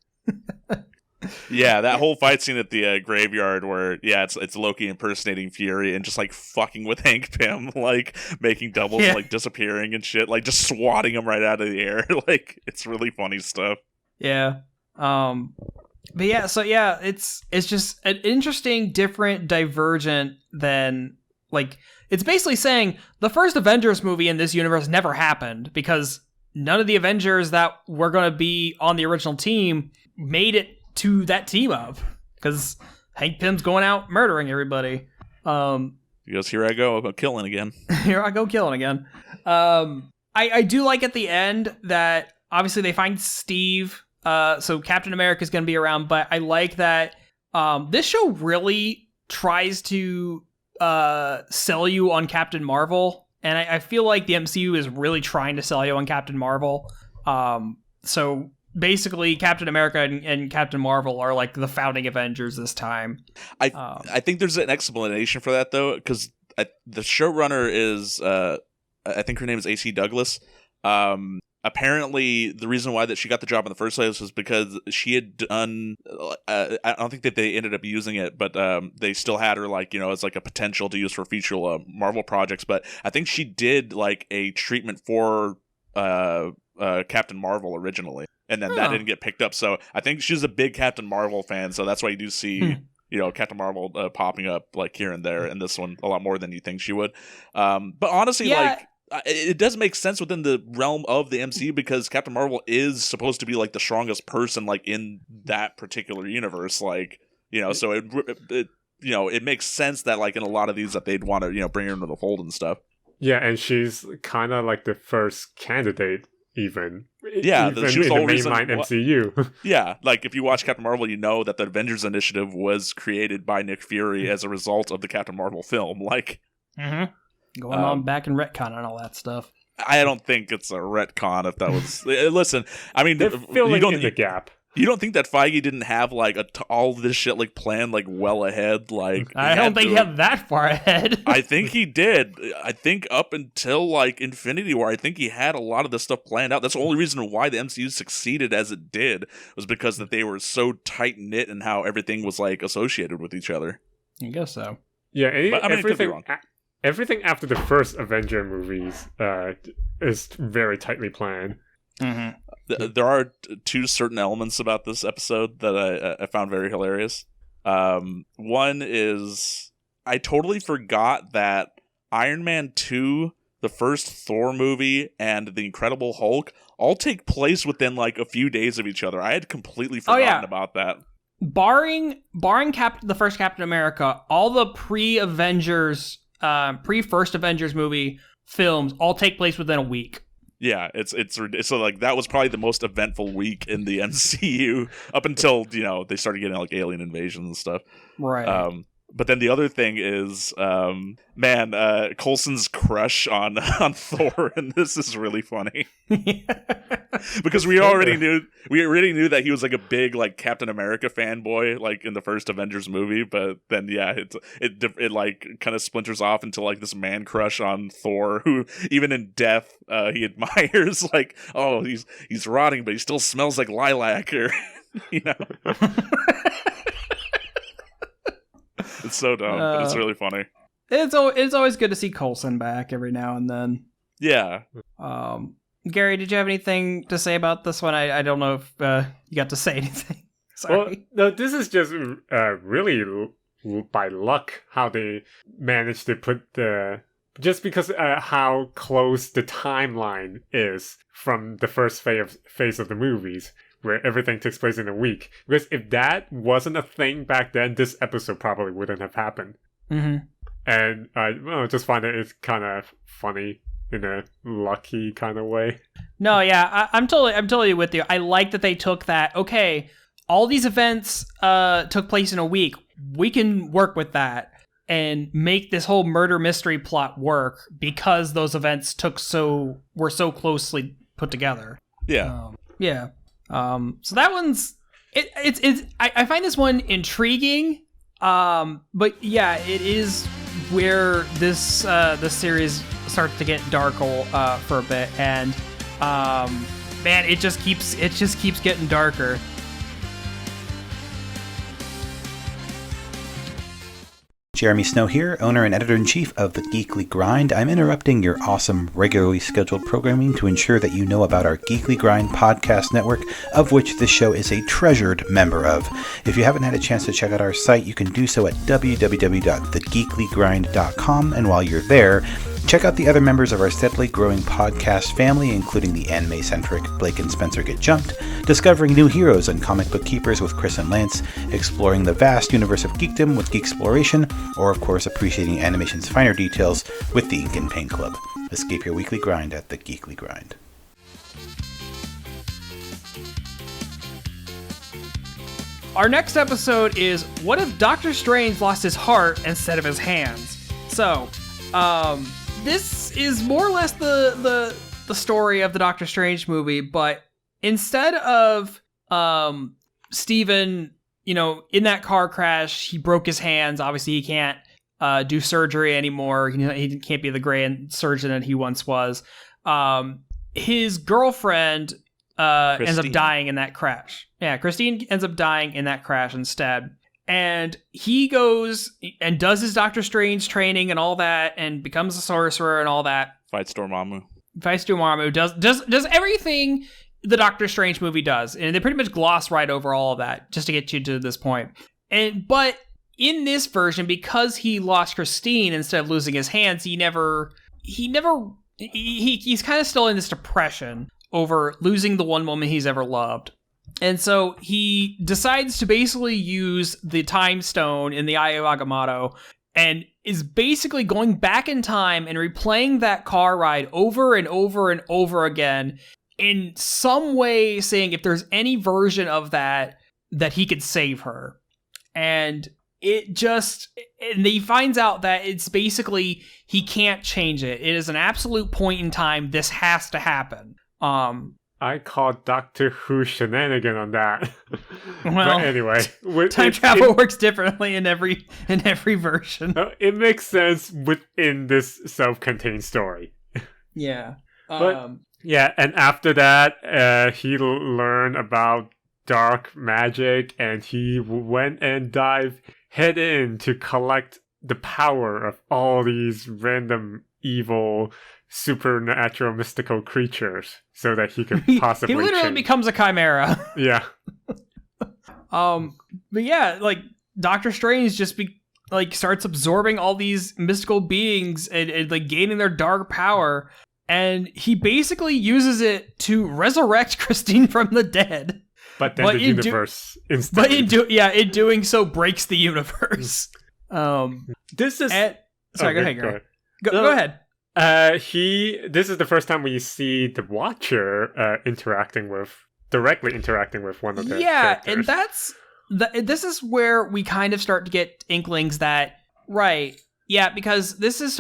Yeah, that whole fight scene at the graveyard where, it's Loki impersonating Fury and just, like, fucking with Hank Pym, like, making doubles, like, disappearing and shit, like, just swatting him right out of the air. Like, it's really funny stuff. Yeah. But yeah, so yeah, it's just an interesting, different, divergent than, like, it's basically saying the first Avengers movie in this universe never happened because none of the Avengers that were going to be on the original team made it to that team up because Hank Pym's going out murdering everybody. He goes, here I go, killing again. Here I go killing again. I do like at the end that obviously they find Steve. So Captain America is going to be around, but I like that this show really tries to sell you on Captain Marvel. And I feel like the MCU is really trying to sell you on Captain Marvel. So basically, Captain America and Captain Marvel are like the founding Avengers this time. I think there's an explanation for that, though, because the showrunner is, I think her name is AC Douglas. Apparently, the reason why that she got the job in the first place was because she had done. I don't think that they ended up using it, but they still had her as like a potential to use for future Marvel projects. But I think she did like a treatment for Captain Marvel originally, and then that didn't get picked up. So I think she's a big Captain Marvel fan. So that's why you do see Captain Marvel popping up like here and there in this one a lot more than you think she would. But honestly, it does make sense within the realm of the MCU because Captain Marvel is supposed to be like the strongest person like in that particular universe, so it makes sense that like in a lot of these that they'd want to bring her into the fold and stuff. Yeah, and she's kind of like the first candidate even. Yeah, she was in the mainline MCU. Yeah, like if you watch Captain Marvel, you know that the Avengers Initiative was created by Nick Fury as a result of the Captain Marvel film. Like. Mm-hmm. Going on back and retcon and all that stuff. I don't think it's a retcon if that was... Listen, I mean... They're filling in the gap. You don't think that Feige didn't have like all this shit like planned like well ahead? Like I don't think he had that far ahead. I think he did. I think up until like Infinity War, I think he had a lot of this stuff planned out. That's the only reason why the MCU succeeded as it did was because that they were so tight knit and how everything was like associated with each other. I guess so. Yeah, but, I mean, it could be wrong. Everything after the first Avenger movies is very tightly planned. Mm-hmm. There are two certain elements about this episode that I found very hilarious. One is I totally forgot that Iron Man 2, the first Thor movie, and The Incredible Hulk all take place within like a few days of each other. I had completely forgotten about that. Barring the first Captain America, all the pre-Avengers, pre-first Avengers movie films all take place within a week. Yeah, it's so like that was probably the most eventful week in the MCU up until they started getting like alien invasions and stuff. Right. But then the other thing is, Coulson's crush on Thor, and this is really funny because we already knew that he was like a big like Captain America fanboy like in the first Avengers movie, but then it like kind of splinters off into like this man crush on Thor, who even in death he admires like, oh, he's rotting, but he still smells like lilac, or It's so dumb, but it's really funny. It's always good to see Coulson back every now and then. Yeah. Gary, did you have anything to say about this one? I don't know if you got to say anything. Sorry. Well, no, this is just really by luck how they managed to put just because how close the timeline is from the first phase of the movies, where everything takes place in a week. Because if that wasn't a thing back then, this episode probably wouldn't have happened. Mm-hmm. And I just find it's kind of funny in a lucky kind of way. No, yeah, I'm totally with you. I like that they took that. Okay, all these events took place in a week. We can work with that and make this whole murder mystery plot work because those events were so closely put together. Yeah. Yeah. So that one's I find this one intriguing. But yeah, it is where this series starts to get darker for a bit, and man, it just keeps getting darker. Jeremy Snow here, owner and editor-in-chief of The Geekly Grind. I'm interrupting your awesome, regularly scheduled programming to ensure that you know about our Geekly Grind podcast network, of which this show is a treasured member of. If you haven't had a chance to check out our site, you can do so at www.thegeeklygrind.com, and while you're there, Check out the other members of our steadily growing podcast family, including the anime-centric Blake and Spencer Get Jumped, discovering new heroes and comic book keepers with Chris and Lance, exploring the vast universe of geekdom with Geek Exploration, or of course appreciating animation's finer details with the Ink and Paint Club. Escape your weekly grind at the Geekly Grind. Our next episode is What If Doctor Strange Lost His Heart instead of his hands? So, this is more or less the story of the Doctor Strange movie, but instead of Stephen, in that car crash, he broke his hands. Obviously, he can't do surgery anymore. He can't be the grand surgeon that he once was. His girlfriend ends up dying in that crash. Yeah, Christine ends up dying in that crash instead. And he goes and does his Doctor Strange training and all that, and becomes a sorcerer and all that. Fights Dormammu. Does everything the Doctor Strange movie does, and they pretty much gloss right over all of that just to get you to this point. But in this version, because he lost Christine instead of losing his hands, he's kind of still in this depression over losing the one woman he's ever loved. And so he decides to basically use the Time Stone in the Eye of Agamotto and is basically going back in time and replaying that car ride over and over and over again, in some way saying if there's any version of that he could save her. And he finds out that it's basically, he can't change it. It is an absolute point in time. This has to happen. I call Doctor Who shenanigan on that. Well, but anyway, time travel works differently in every version. It makes sense within this self-contained story. Yeah. Yeah, and after that, he learned about dark magic, and he went and dived head in to collect the power of all these random evil supernatural mystical creatures so that he could possibly he literally change. becomes a chimera. Yeah. But yeah, like Doctor Strange just starts absorbing all these mystical beings and like gaining their dark power, and he basically uses it to resurrect Christine from the dead. But then the universe instantly. In doing so breaks the universe. This is sorry, go ahead, Gary. Go ahead. This is the first time we see the Watcher directly interacting with one of the characters. And this is where we kind of start to get inklings that, right, yeah, because this is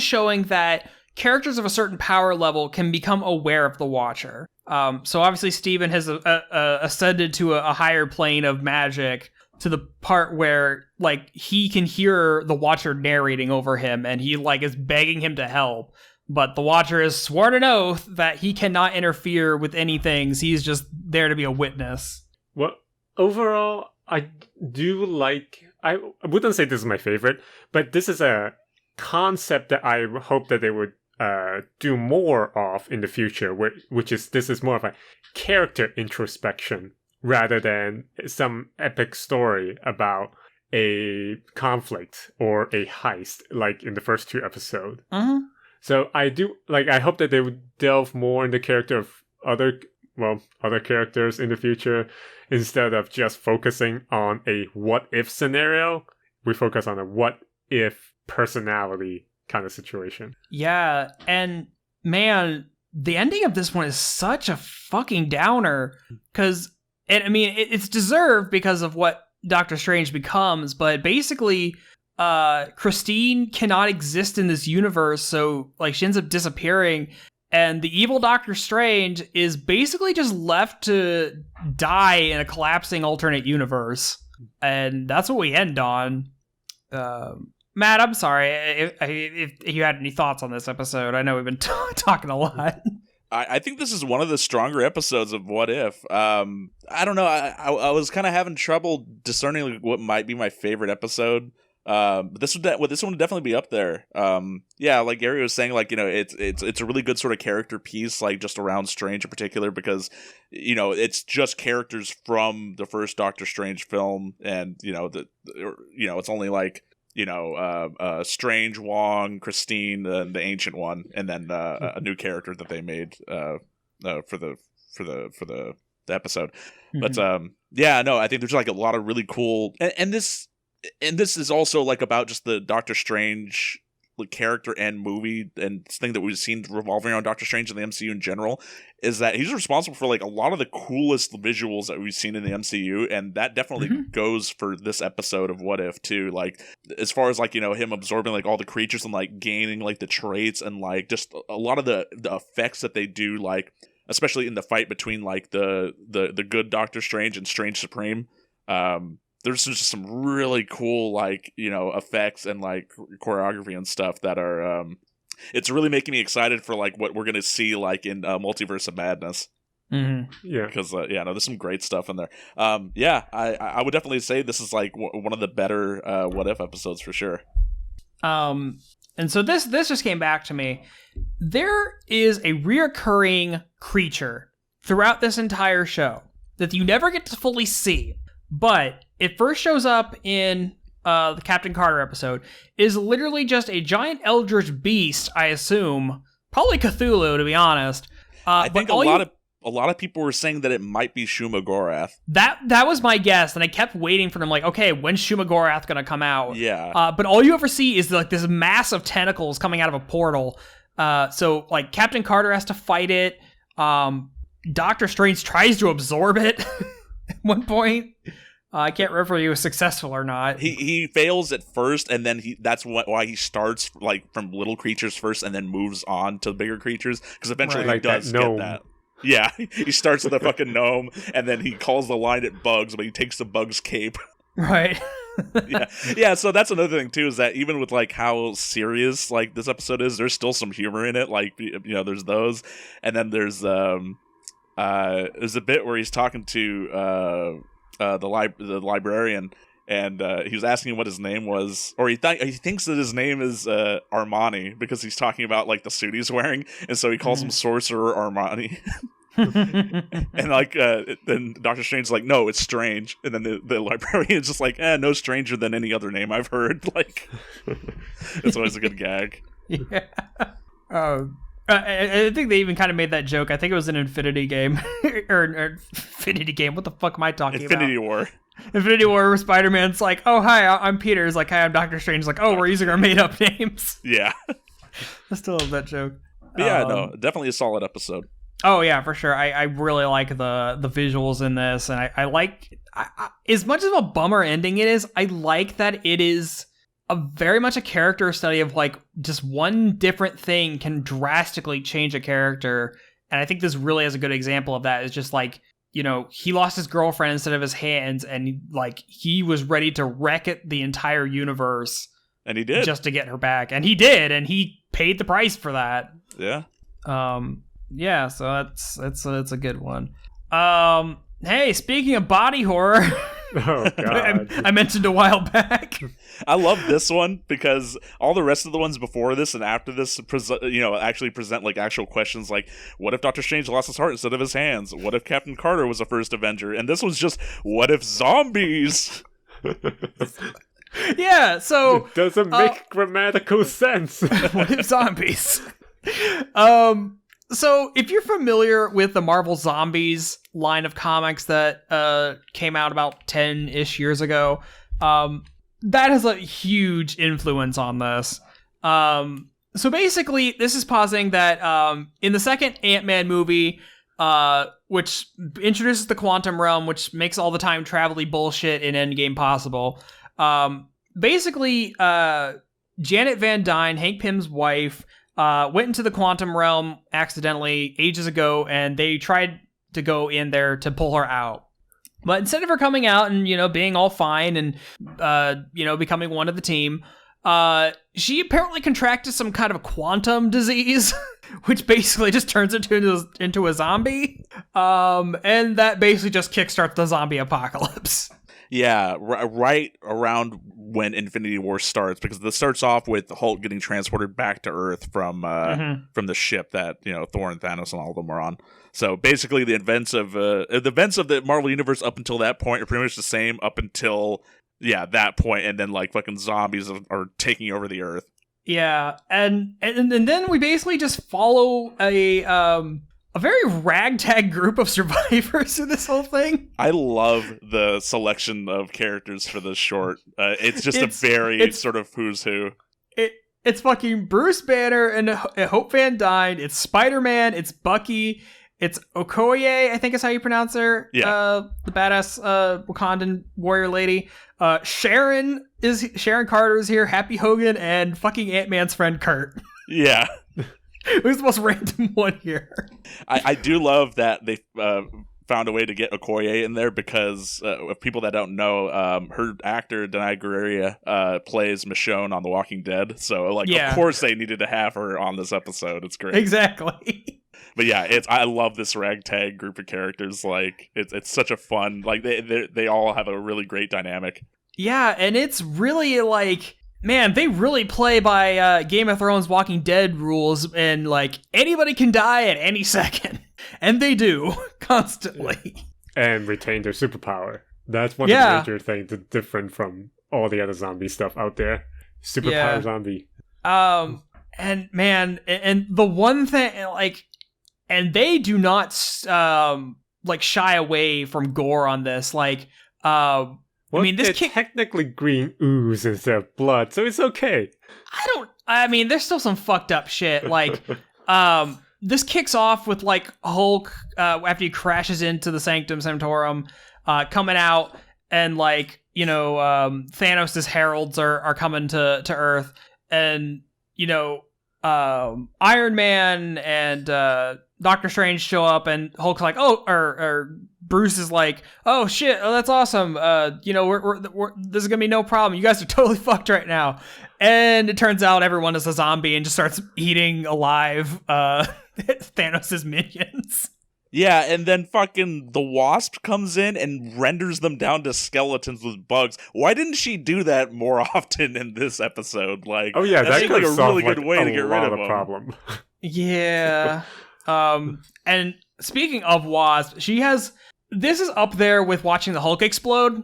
showing that characters of a certain power level can become aware of the Watcher. So obviously Steven has ascended to a higher plane of magic, to the part where like he can hear the Watcher narrating over him, and he like is begging him to help, but the Watcher has sworn an oath that he cannot interfere with anything. So he's just there to be a witness. Well, overall, I do like. I wouldn't say this is my favorite, but this is a concept that I hope that they would do more of in the future, this is more of a character introspection rather than some epic story about a conflict or a heist like in the first two episodes. Uh-huh. So I hope that they would delve more in the character of other characters in the future instead of just focusing on a what if scenario. We focus on a what if personality kind of situation. Yeah, and man, the ending of this one is such a fucking downer, because it's deserved because of what Doctor Strange becomes, but basically Christine cannot exist in this universe, so like she ends up disappearing, and the evil Doctor Strange is basically just left to die in a collapsing alternate universe, and that's what we end on. Matt, I'm sorry if you had any thoughts on this episode. I know we've been talking a lot. I think this is one of the stronger episodes of What If. I don't know. I was kind of having trouble discerning what might be my favorite episode. But this one would definitely be up there. Yeah, like Gary was saying, like, it's a really good sort of character piece, like just around Strange in particular, because it's just characters from the first Doctor Strange film, and it's only like Strange, Wong, Christine, the Ancient One, and then a new character that they made for the episode. But I think there's like a lot of really cool, and this is also like about just the Doctor Strange character and movie and thing that we've seen revolving around Doctor Strange in the MCU in general, is that he's responsible for like a lot of the coolest visuals that we've seen in the MCU, and that definitely goes for this episode of What If too. Like as far as like him absorbing like all the creatures and like gaining like the traits and like just a lot of the effects that they do, like especially in the fight between like the good Doctor Strange and Strange Supreme. There's just some really cool, like, effects and, like, choreography and stuff that are, it's really making me excited for, like, what we're going to see, like, in Multiverse of Madness. Yeah. Because, there's some great stuff in there. I would definitely say this is, like, one of the better What If episodes for sure. And so this just came back to me. There is a reoccurring creature throughout this entire show that you never get to fully see, but it first shows up in the Captain Carter episode, is literally just a giant eldritch beast, I assume. Probably Cthulhu, to be honest. I think a lot of people were saying that it might be Shuma-Gorath. That was my guess, and I kept waiting for them, like, okay, when's Shuma-Gorath gonna come out? Yeah. But all you ever see is like this mass of tentacles coming out of a portal. So like Captain Carter has to fight it. Doctor Strange tries to absorb it at one point. I can't remember if he was successful or not. He fails at first, and then that's why he starts like from little creatures first, and then moves on to bigger creatures, because eventually he does get that. Yeah, he starts with a fucking gnome, and then he calls the line at bugs, but he takes the bug's cape. Right. yeah. So that's another thing too, is that even with like how serious like this episode is, there's still some humor in it. Like there's those, and then there's a bit where he's talking to the librarian, and he was asking him what his name was, or he thinks that his name is Armani, because he's talking about like the suit he's wearing, and so he calls him Sorcerer Armani. And like then Doctor Strange's like, no, it's Strange, and then the librarian's just like, no stranger than any other name I've heard. Like, it's always a good gag. Yeah. I think they even kind of made that joke. I think it was an Infinity game. or Infinity game. What the fuck am I talking Infinity about? War. Infinity War, where Spider-Man's like, oh, hi, I'm Peter. He's like, hi, I'm Doctor Strange. Like, oh, we're using our made-up names. Yeah. I still love that joke. But yeah, no, definitely a solid episode. Oh, yeah, for sure. I really like the visuals in this. And I like, as much of a bummer ending it is, I like that it is very much a character study of like just one different thing can drastically change a character. And I think this really is a good example of that. It's just like, he lost his girlfriend instead of his hands, and like he was ready to wreck the entire universe. And he did. Just to get her back. And he did, and he paid the price for that. Yeah. Yeah, so that's a good one. Hey, speaking of body horror, oh god, I mentioned a while back. I love this one because all the rest of the ones before this and after this, actually present like actual questions like, what if Doctor Strange lost his heart instead of his hands? What if Captain Carter was the first Avenger? And this one's just, what if zombies? Yeah, so it doesn't make grammatical sense. What if zombies? So if you're familiar with the Marvel Zombies line of comics that came out about 10-ish years ago, that has a huge influence on this. So basically, this is positing that in the second Ant-Man movie, which introduces the quantum realm, which makes all the time travel-y bullshit in Endgame possible, basically, Janet Van Dyne, Hank Pym's wife, went into the quantum realm accidentally ages ago, and they tried to go in there to pull her out. But instead of her coming out and, being all fine and, becoming one of the team, she apparently contracted some kind of quantum disease, which basically just turns her into a zombie. And that basically just kickstarts the zombie apocalypse. Yeah, right around when Infinity War starts, because this starts off with Hulk getting transported back to Earth from the ship that Thor and Thanos and all of them were on. So basically, the events of the Marvel Universe up until that point are pretty much the same up until Yeah, that point, and then like fucking zombies are taking over the earth. Yeah, and then we basically just follow a very ragtag group of survivors through this whole thing. I love the selection of characters for this short. It's just a very sort of who's who. It's fucking Bruce Banner and Hope Van Dyne. It's Spider-Man. It's Bucky. It's Okoye, I think is how you pronounce her. Yeah. The badass Wakandan warrior lady. Sharon Carter is here. Happy Hogan and fucking Ant-Man's friend Kurt. Yeah. Who's the most random one here? I do love that they found a way to get Okoye in there because of people that don't know, her actor Denai Guerrera plays Michonne on The Walking Dead. So of course they needed to have her on this episode. It's great. Exactly. But yeah, I love this ragtag group of characters. Like it's such a fun, like they all have a really great dynamic. Yeah, and it's really like, man, they really play by Game of Thrones Walking Dead rules, and like anybody can die at any second. And they do, constantly. And retain their superpower. That's one of the major things that's different from all the other zombie stuff out there. Superpower zombie. And man, and the one thing, like, and they do not, like, shy away from gore on this. Like, I mean, this technically green ooze instead of blood, so it's okay. I mean, there's still some fucked up shit. Like, this kicks off with, like, Hulk, after he crashes into the Sanctum Sanctorum, coming out, and, like, you know, Thanos' heralds are coming to Earth, and, you know, Iron Man and Doctor Strange show up, and Hulk's like, oh, or Bruce is like, oh shit, oh that's awesome. You know, we're this is gonna be no problem. You guys are totally fucked right now. And it turns out everyone is a zombie and just starts eating alive Thanos' minions. Yeah, and then fucking the Wasp comes in and renders them down to skeletons with bugs. Why didn't she do that more often in this episode? Like, oh yeah, that seemed could like a solve really good way to get rid of the them. problem. Yeah. And speaking of Wasp, this is up there with watching the Hulk explode.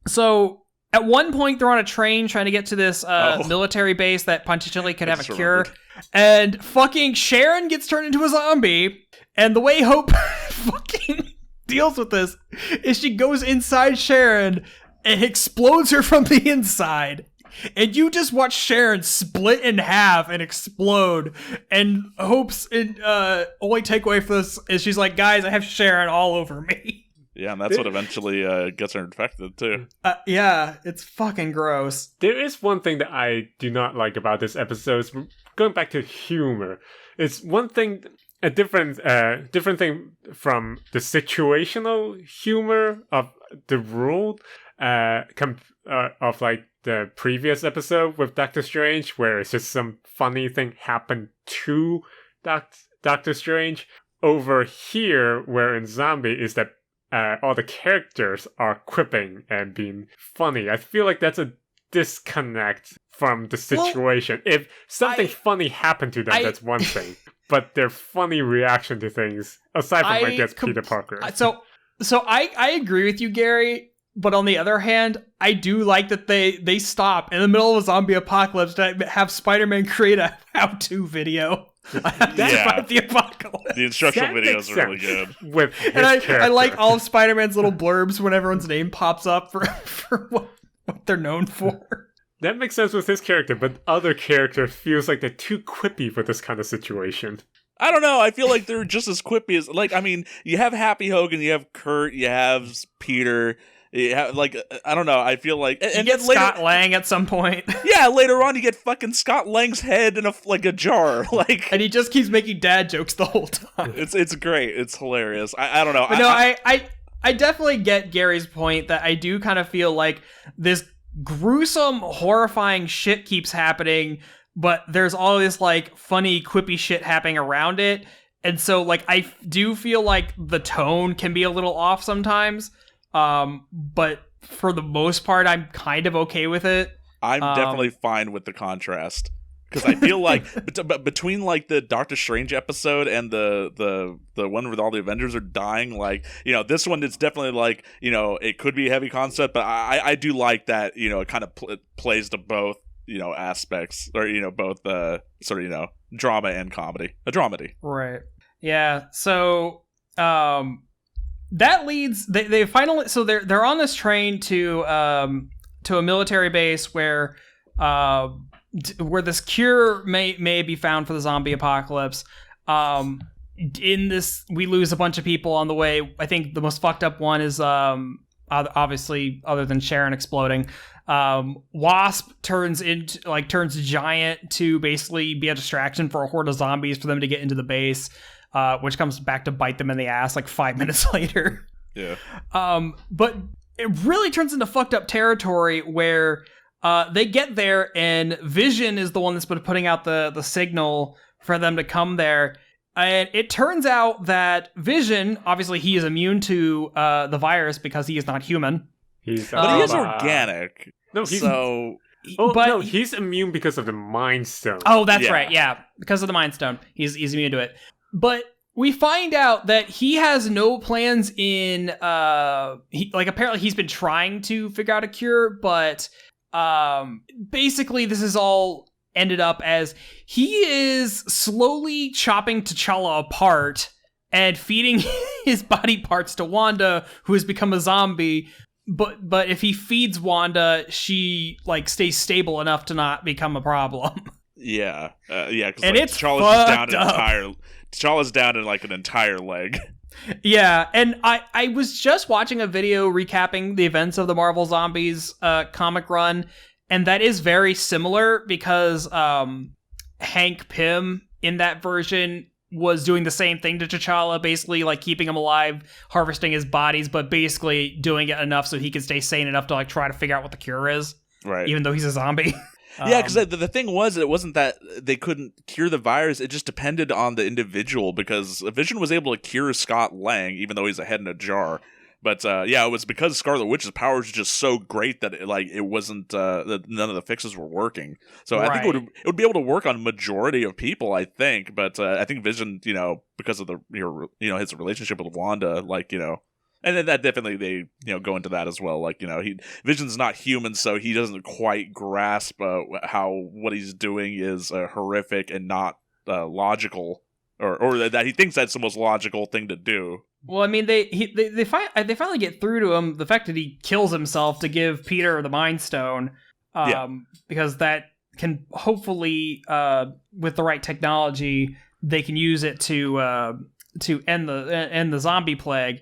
So at one point they're on a train trying to get to this military base that potentially could have a cure. And fucking Sharon gets turned into a zombie. And the way Hope fucking deals with this is she goes inside Sharon and explodes her from the inside. And you just watch Sharon split in half and explode. And Hope's only takeaway for this is she's like, guys, I have Sharon all over me. Yeah, and that's what eventually gets her infected, too. Yeah, it's fucking gross. There is one thing that I do not like about this episode. Going back to humor. It's one thing... A different thing from the situational humor of the rule of like the previous episode with Doctor Strange, where it's just some funny thing happened to Doctor Strange. Over here, where in Zombie, is that all the characters are quipping and being funny. I feel like that's a disconnect from the situation. Well, if something funny happened to them, that's one thing. But their funny reaction to things, aside from, I guess, Peter Parker. So I agree with you, Gary. But on the other hand, I do like that they stop in the middle of a zombie apocalypse to have Spider-Man create a how-to video. About the apocalypse. The instructional videos are really good. With his and character. I like all of Spider-Man's little blurbs when everyone's name pops up for what they're known for. That makes sense with his character, but other characters feels like they're too quippy for this kind of situation. I don't know. I feel like they're just as quippy as... Like, I mean, you have Happy Hogan, you have Kurt, you have Peter... Yeah, like, I don't know, I feel like... And you get Scott Lang at some point. Yeah, later on you get fucking Scott Lang's head in a jar, like... And he just keeps making dad jokes the whole time. It's great, it's hilarious. I don't know. But I definitely get Gary's point that I do kind of feel like this gruesome, horrifying shit keeps happening, but there's all this, like, funny, quippy shit happening around it. And so, like, I do feel like the tone can be a little off sometimes. But for the most part, I'm kind of okay with it. I'm definitely fine with the contrast. Because I feel like between like the Doctor Strange episode and the one where all the Avengers are dying, like, you know, this one, it's definitely like, you know, it could be a heavy concept, but I do like that, you know, it kind of plays to both, you know, aspects, or, you know, both sort of, you know, drama and comedy, a dramedy. Right. Yeah. So that leads they finally, so they're on this train to a military base where this cure may be found for the zombie apocalypse. In this, we lose a bunch of people on the way. I think the most fucked up one is obviously, other than Sharon exploding, Wasp turns giant to basically be a distraction for a horde of zombies for them to get into the base, which comes back to bite them in the ass like 5 minutes later. Yeah. But it really turns into fucked up territory where they get there and Vision is the one that's been putting out the signal for them to come there. And it turns out that Vision, obviously he is immune to the virus because he is not human. But he is organic. No, he's... So... no, he's immune because of the Mind Stone. Oh, that's right, yeah. Because of the Mind Stone. He's immune to it. But we find out that he has no plans in... apparently he's been trying to figure out a cure, but basically this is all ended up as he is slowly chopping T'Challa apart and feeding his body parts to Wanda, who has become a zombie. But if he feeds Wanda, she like stays stable enough to not become a problem. Yeah, yeah. And like, it's fucked up. T'Challa's down in like an entire leg. Yeah, and I was just watching a video recapping the events of the Marvel Zombies comic run, and that is very similar because Hank Pym in that version was doing the same thing to T'Challa, basically like keeping him alive, harvesting his bodies, but basically doing it enough so he could stay sane enough to like try to figure out what the cure is, right? Even though he's a zombie. Yeah, because the thing was, it wasn't that they couldn't cure the virus. It just depended on the individual, because Vision was able to cure Scott Lang, even though he's a head in a jar. But yeah, it was because Scarlet Witch's powers were just so great that it wasn't that none of the fixes were working. So I think it would be able to work on majority of people, I think. But I think Vision, you know, because of his relationship with Wanda, like, you know. And then that definitely they, you know, go into that as well. Like, you know, Vision's not human, so he doesn't quite grasp how what he's doing is horrific and not logical, or that he thinks that's the most logical thing to do. Well, I mean, they finally get through to him the fact that he kills himself to give Peter the Mind Stone, because that can hopefully, with the right technology, they can use it to end the zombie plague.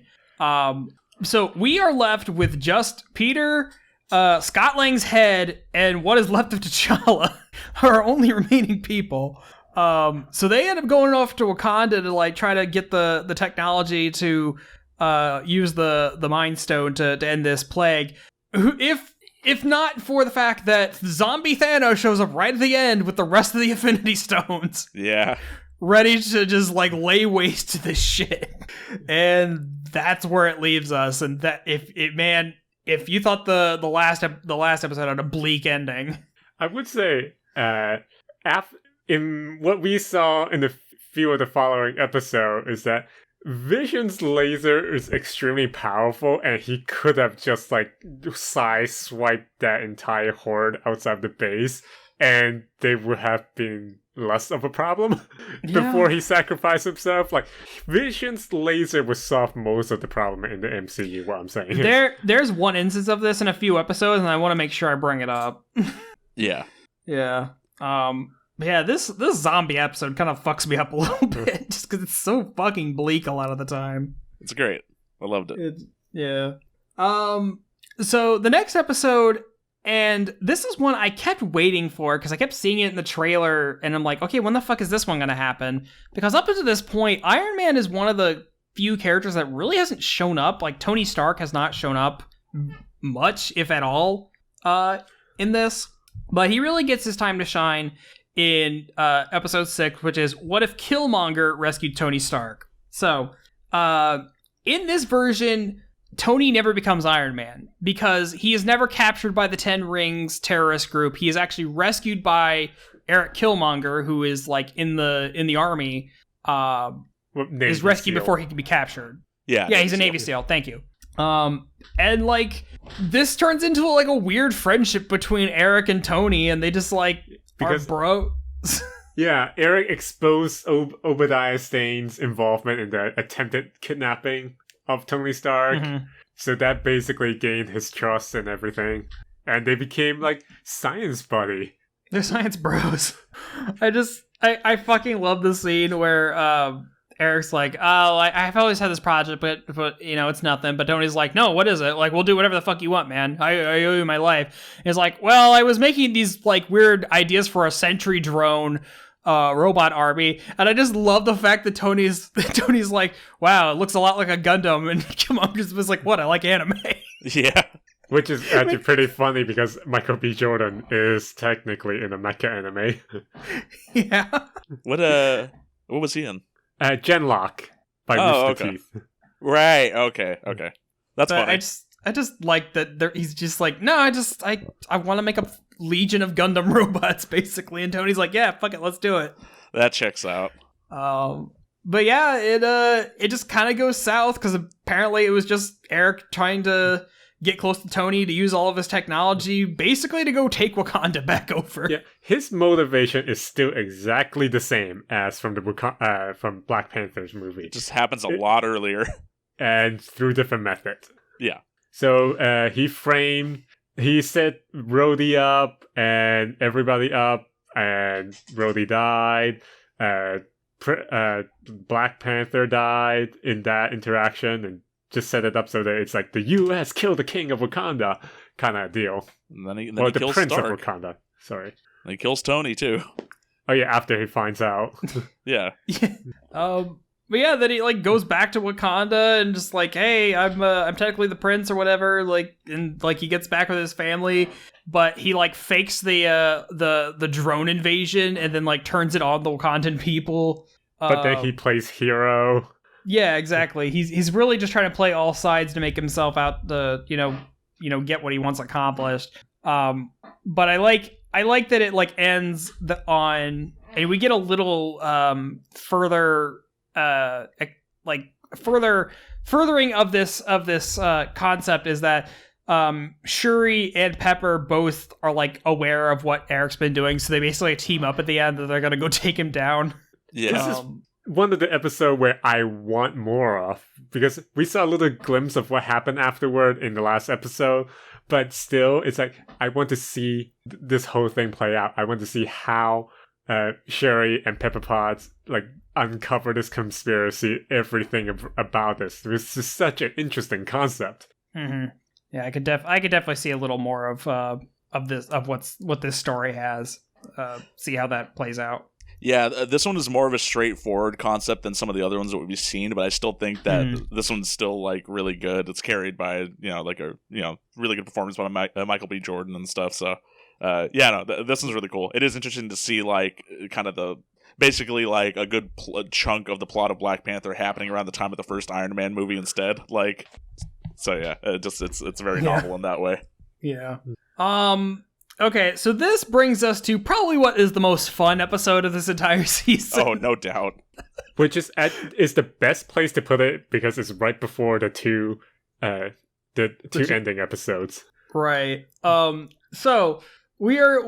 So we are left with just Peter, Scott Lang's head, and what is left of T'Challa, our only remaining people. So they end up going off to Wakanda to like try to get the technology to use the Mind Stone to end this plague. If not for the fact that zombie Thanos shows up right at the end with the rest of the Infinity Stones. Yeah. Ready to just like lay waste to this shit. And that's where it leaves us. And that if you thought the last episode had a bleak ending, I would say in what we saw in the few of the following episode is that Vision's laser is extremely powerful, and he could have just like side-swiped that entire horde outside of the base, and they would have been less of a problem before he sacrificed himself. Like, Vision's laser would solve most of the problem in the MCU, what I'm saying. There's one instance of this in a few episodes, and I want to make sure I bring it up. Yeah. Yeah. Yeah, this zombie episode kind of fucks me up a little bit, just because it's so fucking bleak a lot of the time. It's great. I loved it. Yeah. So the next episode, and this is one I kept waiting for, because I kept seeing it in the trailer, and I'm like, okay, when the fuck is this one going to happen? Because up until this point, Iron Man is one of the few characters that really hasn't shown up. Like, Tony Stark has not shown up much, if at all, in this. But he really gets his time to shine in episode 6, which is What If Killmonger Rescued Tony Stark? So, in this version, Tony never becomes Iron Man, because he is never captured by the Ten Rings terrorist group. He is actually rescued by Eric Killmonger, who is like in the army, is rescued before he can be captured. Yeah, he's a Navy SEAL. Thank you. And like this turns into like a weird friendship between Eric and Tony, and they just like are bros. Yeah, Eric exposed Obadiah Stane's involvement in the attempted kidnapping of Tony Stark. Mm-hmm. So that basically gained his trust and everything. And they became like science buddy. They're science bros. I fucking love the scene where Eric's like, oh, I've always had this project, but you know, it's nothing. But Tony's like, no, what is it? Like, we'll do whatever the fuck you want, man. I owe you my life. And it's like, well, I was making these like weird ideas for a sentry drone robot army, and I just love the fact that Tony's like, wow, it looks a lot like a Gundam, and Killmonger was like, what? I like anime. Yeah. Which is actually pretty funny because Michael B. Jordan is technically in a mecha anime. Yeah. What was he in? Genlock by Mr. Teeth. Right. Okay. That's funny. I just like that he's just like, no, I want to make a legion of Gundam robots, basically. And Tony's like, yeah, fuck it, let's do it. That checks out. But yeah, it just kind of goes south because apparently it was just Eric trying to get close to Tony to use all of his technology, basically to go take Wakanda back over. Yeah, his motivation is still exactly the same as from the from Black Panther's movie. It just happens a lot earlier. And through different methods. Yeah. So he set Rhodey up and everybody up, and Rhodey died. Black Panther died in that interaction, and just set it up so that it's like the U.S. killed the king of Wakanda kind of deal. And then he the kills Prince Stark. of Wakanda. Sorry. And he kills Tony too. Oh yeah, after he finds out. Yeah. But yeah, then he like goes back to Wakanda and just like, hey, I'm technically the prince or whatever. Like, and like he gets back with his family, but he like fakes the drone invasion and then like turns it on the Wakandan people. But then he plays hero. Yeah, exactly. He's really just trying to play all sides to make himself out the get what he wants accomplished. But I like that it like ends on, and we get a little furthering of this concept is that Shuri and Pepper both are like aware of what Eric's been doing, so they basically team up at the end that they're gonna go take him down. Yeah. This is one of the episodes where I want more of, because we saw a little glimpse of what happened afterward in the last episode, but still, it's like, I want to see this whole thing play out. I want to see how Shuri and Pepper Potts like uncover this conspiracy, everything about this. This is such an interesting concept. Mm-hmm. Yeah, I could definitely see a little more of what this story has. See how that plays out. Yeah, this one is more of a straightforward concept than some of the other ones that we've seen, but I still think that this one's still like really good. It's carried by like a really good performance by Michael B. Jordan and stuff. So this one's really cool. It is interesting to see like kind of basically like a good chunk of the plot of Black Panther happening around the time of the first Iron Man movie instead. Like, so yeah, it's very novel in that way. Yeah. Okay, so this brings us to probably what is the most fun episode of this entire season. Oh, no doubt. Which is the best place to put it because it's right before the two ending episodes. Right. So we are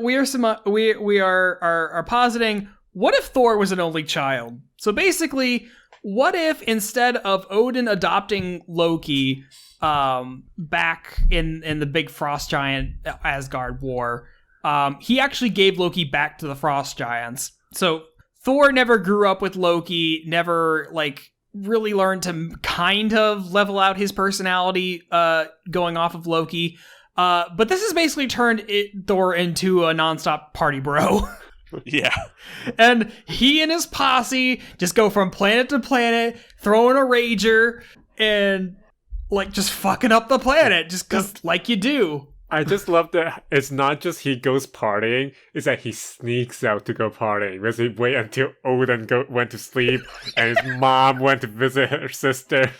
positing, what if Thor was an only child? So basically, what if instead of Odin adopting Loki back in the big frost giant Asgard war, he actually gave Loki back to the frost giants. So Thor never grew up with Loki, never like really learned to kind of level out his personality going off of Loki. But this has basically turned Thor into a nonstop party bro. Yeah. And he and his posse just go from planet to planet, throwing a rager and like just fucking up the planet just because like you do. I just love that it's not just he goes partying, it's that he sneaks out to go partying. Because he wait until Odin went to sleep and his mom went to visit her sister.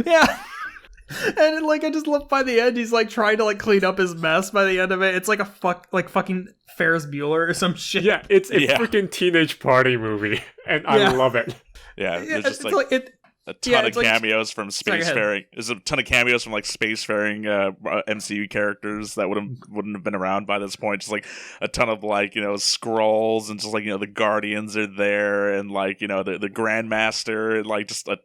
Yeah. And like I just love by the end he's like trying to like clean up his mess by the end of it. It's like fucking Ferris Bueller or some shit. Yeah, it's a freaking teenage party movie, and I love it. Yeah, there's just it's like a ton of cameos from spacefaring. There's a ton of cameos from like spacefaring MCU characters that wouldn't have been around by this point. Just like a ton of like Skrulls and just like the Guardians are there and like the Grandmaster and like just and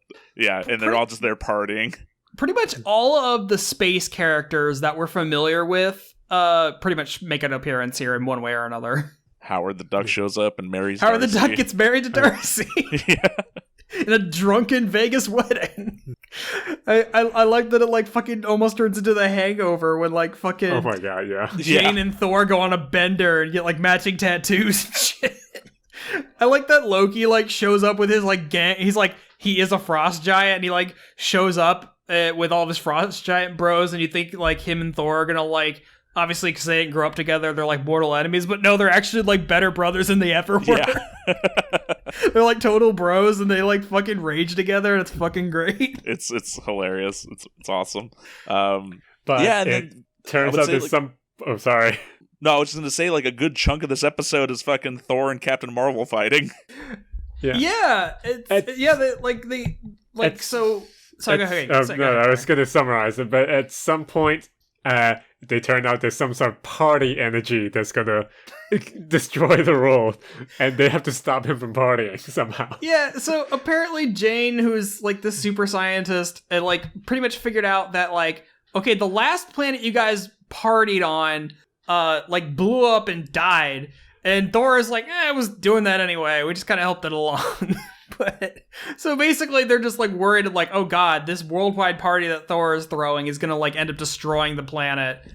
they're all just there partying. Pretty much all of the space characters that we're familiar with pretty much make an appearance here in one way or another. Howard the Duck shows up and marries Howard Darcy. the Duck gets married to Darcy. Yeah. In a drunken Vegas wedding. I like that it like fucking almost turns into The Hangover when like fucking oh my god, yeah. Jane and Thor go on a bender and get like matching tattoos and shit. I like that Loki like shows up with his like gang. He's like he is a frost giant and he like shows up with all of his frost giant bros and you think like him and Thor are gonna like obviously because they didn't grow up together they're like mortal enemies, but no, they're actually like better brothers than they ever were. Yeah. They're like total bros and they like fucking rage together and it's fucking great. It's hilarious. It's awesome. But yeah, and it then, turns out there's some oh sorry. No, I was just gonna say like a good chunk of this episode is fucking Thor and Captain Marvel fighting. Yeah. Sorry, go ahead. I was going to summarize it, but at some point, they turn out there's some sort of party energy that's going to destroy the world, and they have to stop him from partying somehow. Yeah, so apparently Jane, who's like this super scientist, and like pretty much figured out that like, okay, the last planet you guys partied on, like blew up and died, and Thor is like, I was doing that anyway. We just kind of helped it along. But so basically they're just like worried like, oh god, this worldwide party that Thor is throwing is gonna like end up destroying the planet.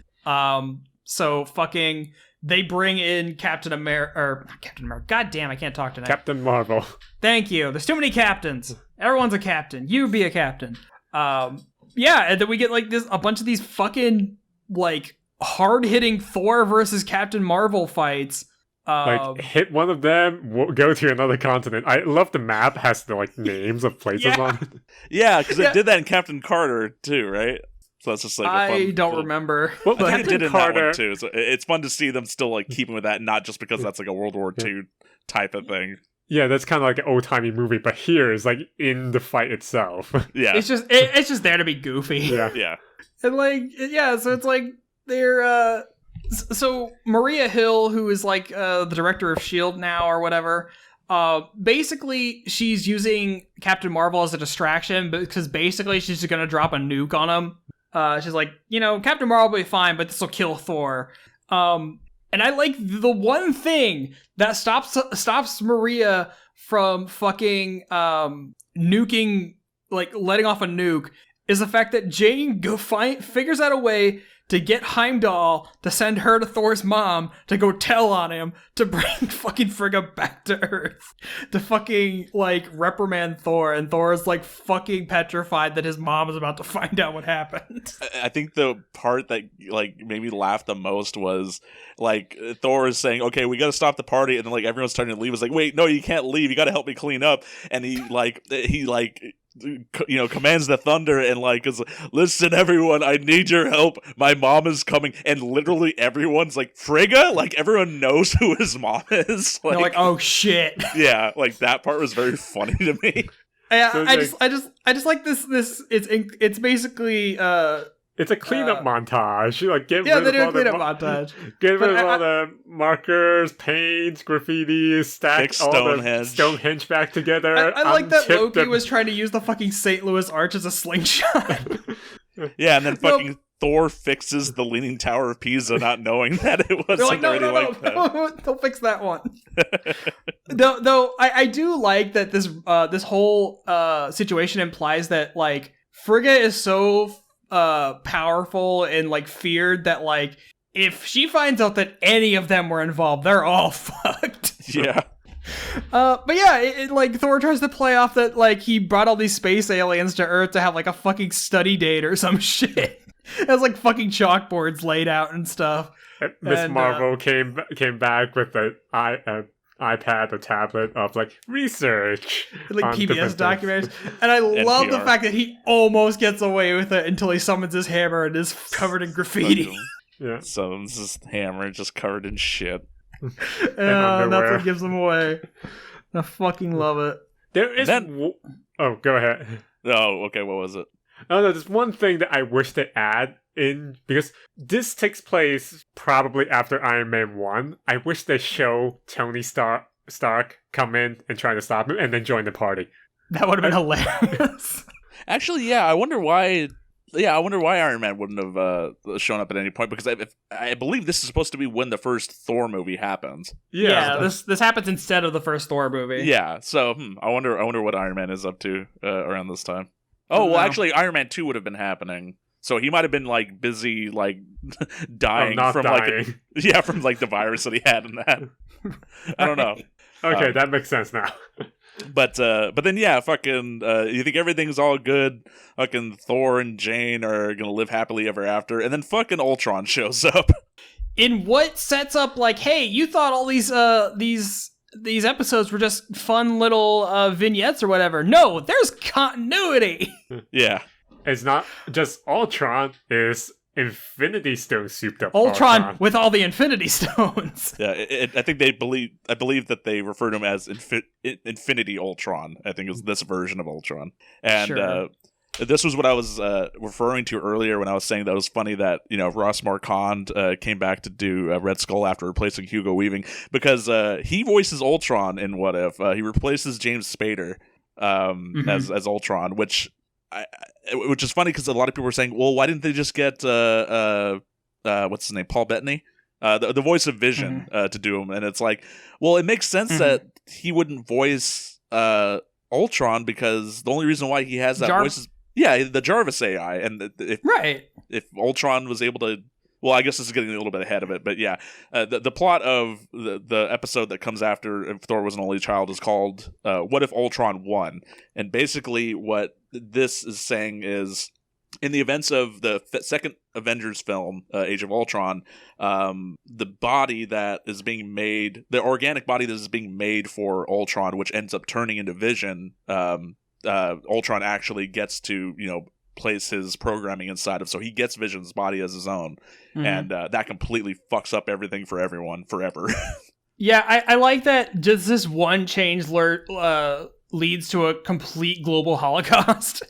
So fucking they bring in Captain America. God damn, I can't talk tonight. Captain Marvel. Thank you. There's too many captains. Everyone's a captain. You be a captain. Yeah, and then we get like a bunch of these fucking like hard hitting Thor versus Captain Marvel fights. Like hit one of them, go to another continent. I love the map has the like names of places on it. Yeah, because it did that in Captain Carter too, right? So that's just like I don't remember. Well, I think it did in that one too. So it's fun to see them still like keeping with that, not just because that's like a World War II type of thing. Yeah, that's kind of like an old timey movie, but here is like in the fight itself. Yeah, it's just there to be goofy. Yeah, and like so it's like they're. So Maria Hill, who is like the director of S.H.I.E.L.D. now or whatever, basically she's using Captain Marvel as a distraction because basically she's just going to drop a nuke on him. She's like, Captain Marvel will be fine, but this will kill Thor. And I like the one thing that stops Maria from fucking nuking, like letting off a nuke, is the fact that Jane figures out a way to get Heimdall to send her to Thor's mom to go tell on him to bring fucking Frigga back to Earth to fucking like reprimand Thor, and Thor is like fucking petrified that his mom is about to find out what happened. I think the part that like made me laugh the most was like Thor is saying, okay, we gotta stop the party, and then like everyone's starting to leave. It's like, wait, no, you can't leave, you gotta help me clean up. And he commands the thunder and like is listen everyone, I need your help, my mom is coming. And literally everyone's like, Frigga? Like everyone knows who his mom is. Like, they're like, oh shit. Yeah, like that part was very funny to me. Yeah, so I just like this it's basically it's a cleanup montage. You like get rid of all cleanup montage. Get rid of all the markers, paints, graffitis, stack all the Stonehenge back together. I like that Loki was trying to use the fucking St. Louis Arch as a slingshot. Yeah, and then fucking Thor fixes the Leaning Tower of Pisa, not knowing that it wasn't like, no, don't fix that one. Though I do like that this whole situation implies that like Frigga is so powerful and like feared that like if she finds out that any of them were involved, they're all fucked. Yeah. But yeah, it like Thor tries to play off that like he brought all these space aliens to Earth to have like a fucking study date or some shit. It has like fucking chalkboards laid out and stuff. Miss Marvel came back with a iPad or tablet of like research, like on PBS different documentaries. things. And I love the NPR. fact that he almost gets away with it until he summons his hammer and is covered in graffiti. Yeah, So this is hammer just covered in shit. And that's underwear. what gives him away. I fucking love it. there is. Then- Oh, go ahead. Oh, okay. What was it? Oh no, there's one thing that I wish they add in, because this takes place probably after Iron Man 1. I wish they show Tony Stark come in and try to stop him and then join the party. That would have been hilarious. Actually, yeah. I wonder why. Yeah, I wonder why Iron Man wouldn't have shown up at any point, because I believe this is supposed to be when the first Thor movie happens. Yeah, this happens instead of the first Thor movie. Yeah, so I wonder what Iron Man is up to around this time. Oh, well, No. actually, Iron Man 2 would have been happening. So he might have been like busy, like dying not from dying. from like the virus that he had in that. I don't know. Okay, that makes sense now. But then yeah, fucking you think everything's all good, fucking Thor and Jane are gonna live happily ever after, and then fucking Ultron shows up. In what sets up like, hey, you thought all these episodes were just fun little vignettes or whatever. No, there's continuity. Yeah. It's not just Ultron, it's Infinity Stone souped up Ultron with all the Infinity Stones. Yeah, I believe that they refer to him as Infinity Ultron. I think is this version of Ultron. And Sure. this was what I was referring to earlier when I was saying that it was funny that, Ross Marquand came back to do Red Skull after replacing Hugo Weaving, because he voices Ultron in What If. He replaces James Spader as Ultron, which is funny because a lot of people were saying, well, why didn't they just get what's his name, Paul Bettany, the voice of Vision, to do him? And it's like, well, it makes sense that he wouldn't voice Ultron, because the only reason why he has that voice is the Jarvis AI, and if Ultron was able to, well, I guess this is getting a little bit ahead of it, but yeah, the plot of the episode that comes after If Thor Was an Only Child is called What If Ultron Won? And basically what this is saying is, in the events of the second Avengers film, Age of Ultron, the body that is being made, the organic body that is being made for Ultron, which ends up turning into Vision, Ultron actually gets to, place his programming inside of, so he gets Vision's body as his own, and that completely fucks up everything for everyone forever. Yeah, I like that just this one change leads to a complete global holocaust.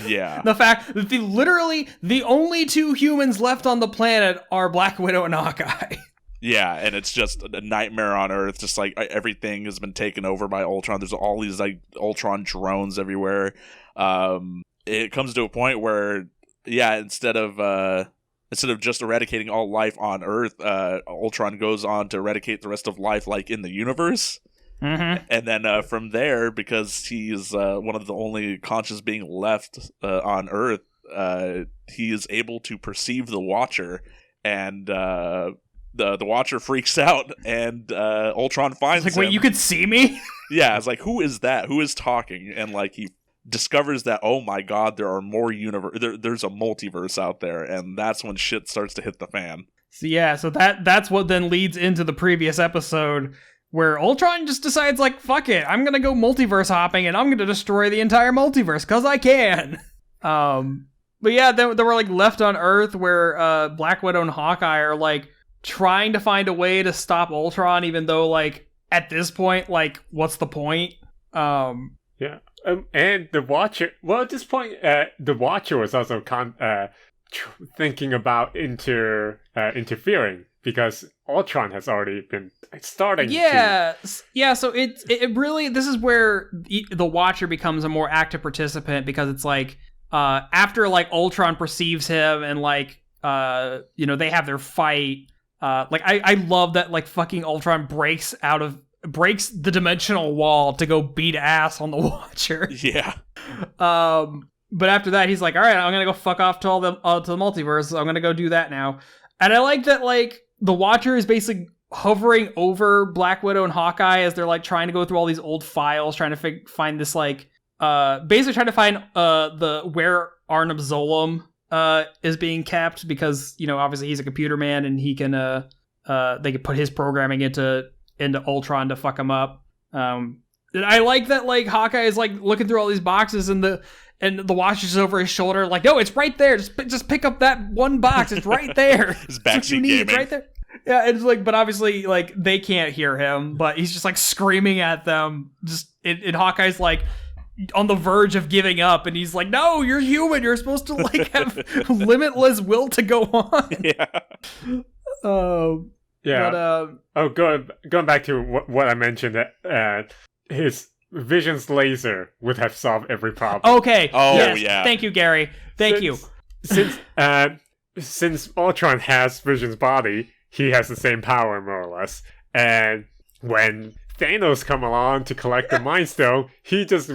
Yeah. The fact that the only two humans left on the planet are Black Widow and Hawkeye. Yeah, and it's just a nightmare on Earth. Just like everything has been taken over by Ultron. There's all these like Ultron drones everywhere. It comes to a point where, yeah, instead of just eradicating all life on Earth, Ultron goes on to eradicate the rest of life, like in the universe. Mm-hmm. And then from there, because he's one of the only conscious being left on Earth, he is able to perceive the Watcher, and the Watcher freaks out, and Ultron finds Like, him. wait, you could see me? Yeah, it's like, who is that? Who is talking? And like he discovers that, oh my god, there are more there's a multiverse out there, and that's when shit starts to hit the fan. So that's what then leads into the previous episode, where Ultron just decides, like, fuck it, I'm gonna go multiverse hopping, and I'm gonna destroy the entire multiverse, because I can. But yeah, then we're, like, left on Earth, where Black Widow and Hawkeye are, like, trying to find a way to stop Ultron, even though, like, at this point, like, what's the point? Yeah. And the Watcher, well, at this point, the Watcher was also thinking about interfering, because Ultron has already been starting to... Yeah, so it really, this is where the Watcher becomes a more active participant, because it's like, after, like, Ultron perceives him, and, like, they have their fight, like, I love that, like, fucking Ultron breaks the dimensional wall to go beat ass on the Watcher. Yeah. But after that, he's like, all right, I'm gonna go fuck off to the multiverse. So I'm gonna go do that now. And I like that, like, the Watcher is basically hovering over Black Widow and Hawkeye as they're, like, trying to go through all these old files, trying to find this, like, basically trying to find where Arnim Zolam is being kept, because, obviously he's a computer man, and he can they can put his programming into into Ultron to fuck him up. And I like that, like, Hawkeye is, like, looking through all these boxes, and the Watcher's over his shoulder, like, no, it's right there. Just pick up that one box. It's right there. His backseat gaming. It's right there. Yeah, it's like, but obviously, like, they can't hear him, but he's just, like, screaming at them. And Hawkeye's, like, on the verge of giving up, and he's like, no, you're human. You're supposed to, like, have limitless will to go on. Yeah. Yeah. But, going back to what I mentioned, his Vision's laser would have solved every problem. Okay. Oh, yes. yeah. Thank you, Gary. Thank you. Since Ultron has Vision's body, he has the same power, more or less. And when Thanos come along to collect the Mind Stone, he just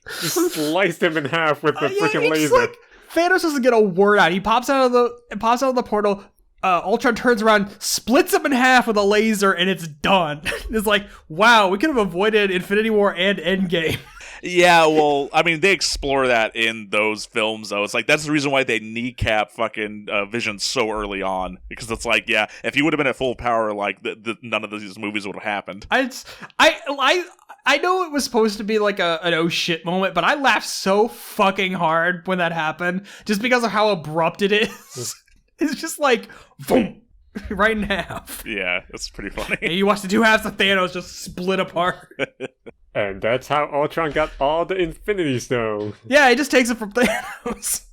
sliced him in half with the freaking laser. Like, Thanos doesn't get a word out. He pops out of the portal. Ultron turns around, splits him in half with a laser, and it's done. It's like, wow, we could have avoided Infinity War and Endgame. Yeah, well, I mean, they explore that in those films, though. It's like, that's the reason why they kneecap fucking Vision so early on. Because it's like, yeah, if he would have been at full power, like, none of these movies would have happened. I know it was supposed to be like an oh shit moment, but I laughed so fucking hard when that happened, just because of how abrupt it is. It's just like, boom, right in half. Yeah, it's pretty funny. And you watch the two halves of Thanos just split apart. And that's how Ultron got all the Infinity Stone. Yeah, he just takes it from Thanos.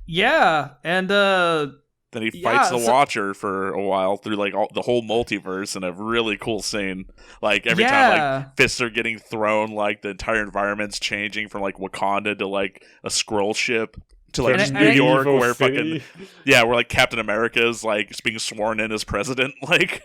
Yeah, and then he fights the Watcher for a while through like the whole multiverse in a really cool scene. Like every time like fists are getting thrown, like the entire environment's changing from like Wakanda to like a Skrull ship. To like New York, where fucking where like Captain America is like being sworn in as president, like.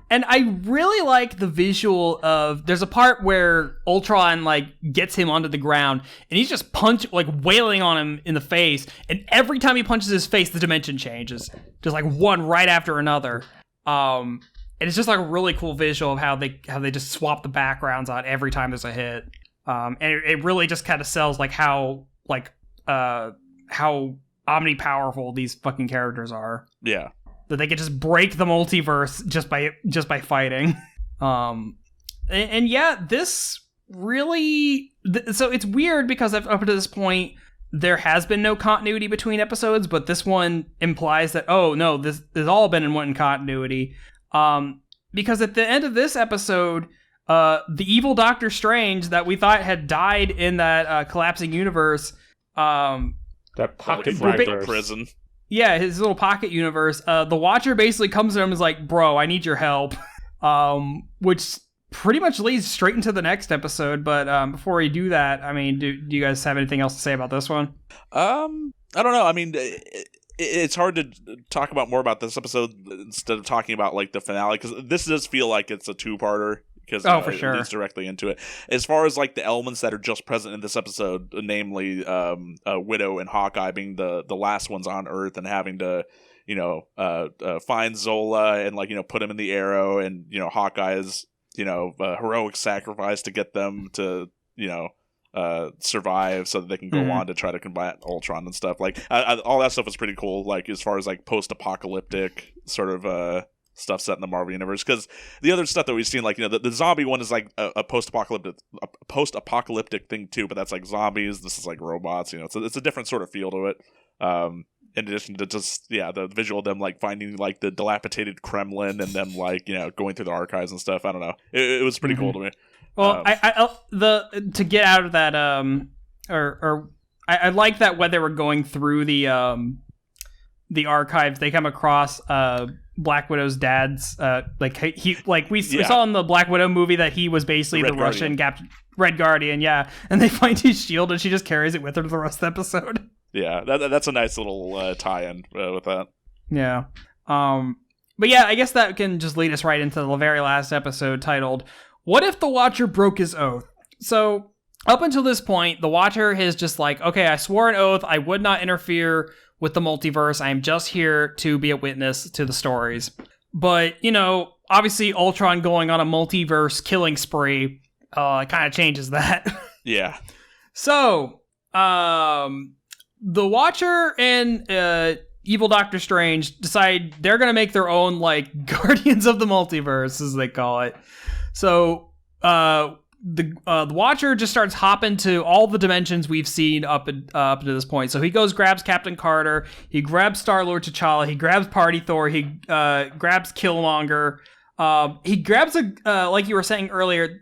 And I really like the visual of, there's a part where Ultron like gets him onto the ground, and he's just wailing on him in the face, and every time he punches his face, the dimension changes, just like one right after another. And it's just like a really cool visual of how they just swap the backgrounds on every time there's a hit. And it really just kind of sells like how omnipowerful these fucking characters are. Yeah. That they could just break the multiverse just by fighting. And yeah, this really... So it's weird because up to this point, there has been no continuity between episodes, but this one implies that, oh no, this has all been in one continuity. Because at the end of this episode, the evil Doctor Strange that we thought had died in that collapsing universe... that pocket prison. Yeah, his little pocket universe. The Watcher basically comes to him and is like, bro, I need your help. Which pretty much leads straight into the next episode. But before we do that, I mean, do you guys have anything else to say about this one? I don't know. I mean, it's hard to talk about more about this episode instead of talking about like the finale, because this does feel like it's a two-parter. Because for sure. It leads directly into it. As far as like the elements that are just present in this episode, namely Widow and Hawkeye being the last ones on Earth and having to, find Zola and like, put him in the Arrow, and, Hawkeye's, heroic sacrifice to get them to, survive so that they can go on to try to combat Ultron and stuff. Like all that stuff was pretty cool. Like as far as like post-apocalyptic sort of stuff set in the Marvel universe, because the other stuff that we've seen, like the zombie one is like a post-apocalyptic thing too, but that's like zombies. This is like robots. It's a different sort of feel to it. In addition to just the visual of them like finding like the dilapidated Kremlin and them like going through the archives and stuff. I don't know. It was pretty cool to me. Well, to get out of that I like that when they were going through the archives, they come across Black Widow's dad's we saw in the Black Widow movie that he was basically the Russian Red Guardian, and they find his shield and she just carries it with her to the rest of the episode. Yeah, that's a nice little tie-in with that. Yeah. But yeah, I guess that can just lead us right into the very last episode titled, What If the Watcher Broke His Oath? So up until this point, the Watcher is just like, okay, I swore an oath, I would not interfere with the multiverse. I am just here to be a witness to the stories. But, obviously Ultron going on a multiverse killing spree kind of changes that. Yeah. So, the Watcher and evil Doctor Strange decide they're going to make their own, like, Guardians of the Multiverse, as they call it. So, the Watcher just starts hopping to all the dimensions we've seen up to this point. So he goes, grabs Captain Carter, he grabs Star-Lord T'Challa, he grabs Party Thor, he grabs Killmonger. He grabs like you were saying earlier,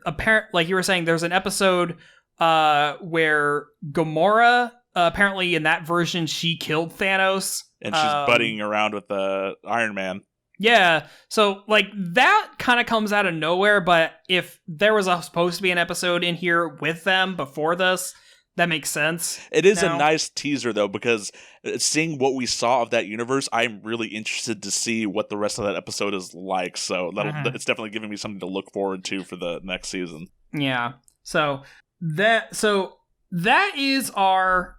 like you were saying, there's an episode where Gamora, apparently in that version, she killed Thanos. And she's buddying around with Iron Man. Yeah, so, like, that kind of comes out of nowhere, but if there was supposed to be an episode in here with them before this, that makes sense. It is a nice teaser, though, because seeing what we saw of that universe, I'm really interested to see what the rest of that episode is like, so it's definitely giving me something to look forward to for the next season. Yeah, these are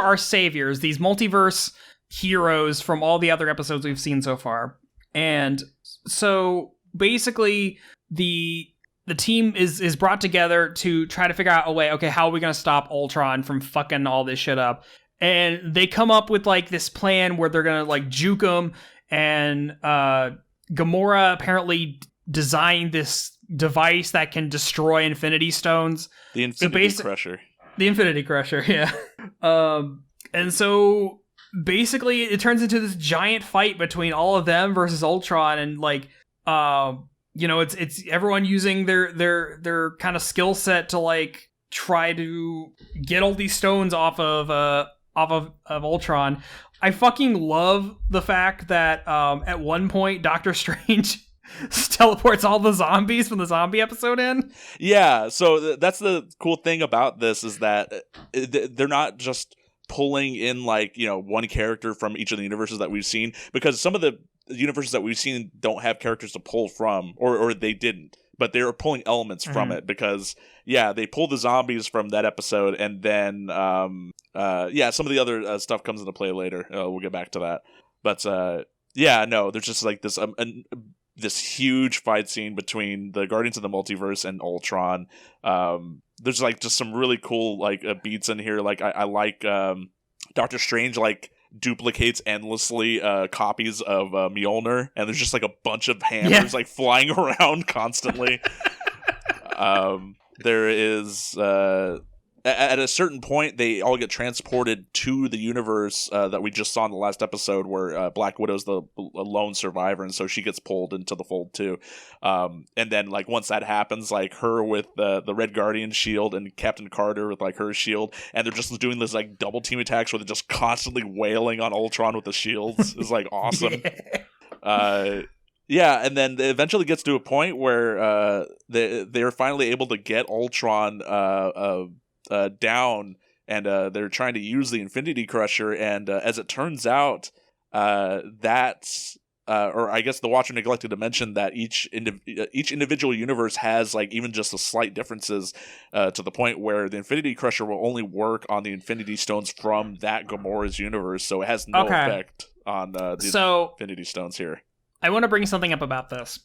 our saviors, these multiverse heroes from all the other episodes we've seen so far. And so basically the team is brought together to try to figure out a way, okay, how are we going to stop Ultron from fucking all this shit up? And they come up with, like, this plan where they're going to, like, juke him, and Gamora apparently designed this device that can destroy Infinity Stones. The Infinity Crusher. The Infinity Crusher, yeah. And so basically it turns into this giant fight between all of them versus Ultron, and, like, it's everyone using their kind of skill set to, like, try to get all these stones off of Ultron. I fucking love the fact that at one point Doctor Strange teleports all the zombies from the zombie episode in. Yeah, so that's the cool thing about this, is that they're not just pulling in, like, one character from each of the universes that we've seen, because some of the universes that we've seen don't have characters to pull from, or they didn't, but they're pulling elements from it, because they pull the zombies from that episode, and then some of the other stuff comes into play later. We'll get back to that, but there's just, like, this huge fight scene between the Guardians of the Multiverse and Ultron. There's, like, just some really cool, like, beats in here. Like, I like Doctor Strange, like, duplicates endlessly copies of Mjolnir, and there's just, like, a bunch of hammers like flying around constantly. There is at a certain point, they all get transported to the universe that we just saw in the last episode, where Black Widow's the lone survivor, and so she gets pulled into the fold too. And then, like, once that happens, like, her with the Red Guardian shield and Captain Carter with, like, her shield, and they're just doing this, like, double team attacks where they're just constantly wailing on Ultron with the shields. Is, like, awesome. And then it eventually gets to a point where they're finally able to get Ultron down, and they're trying to use the Infinity Crusher, and as it turns out, that's or I guess the Watcher neglected to mention that each individual universe has, like, even just a slight differences to the point where the Infinity Crusher will only work on the Infinity Stones from that Gamora's universe, so it has no effect on the Infinity Stones here. I want to bring something up about this.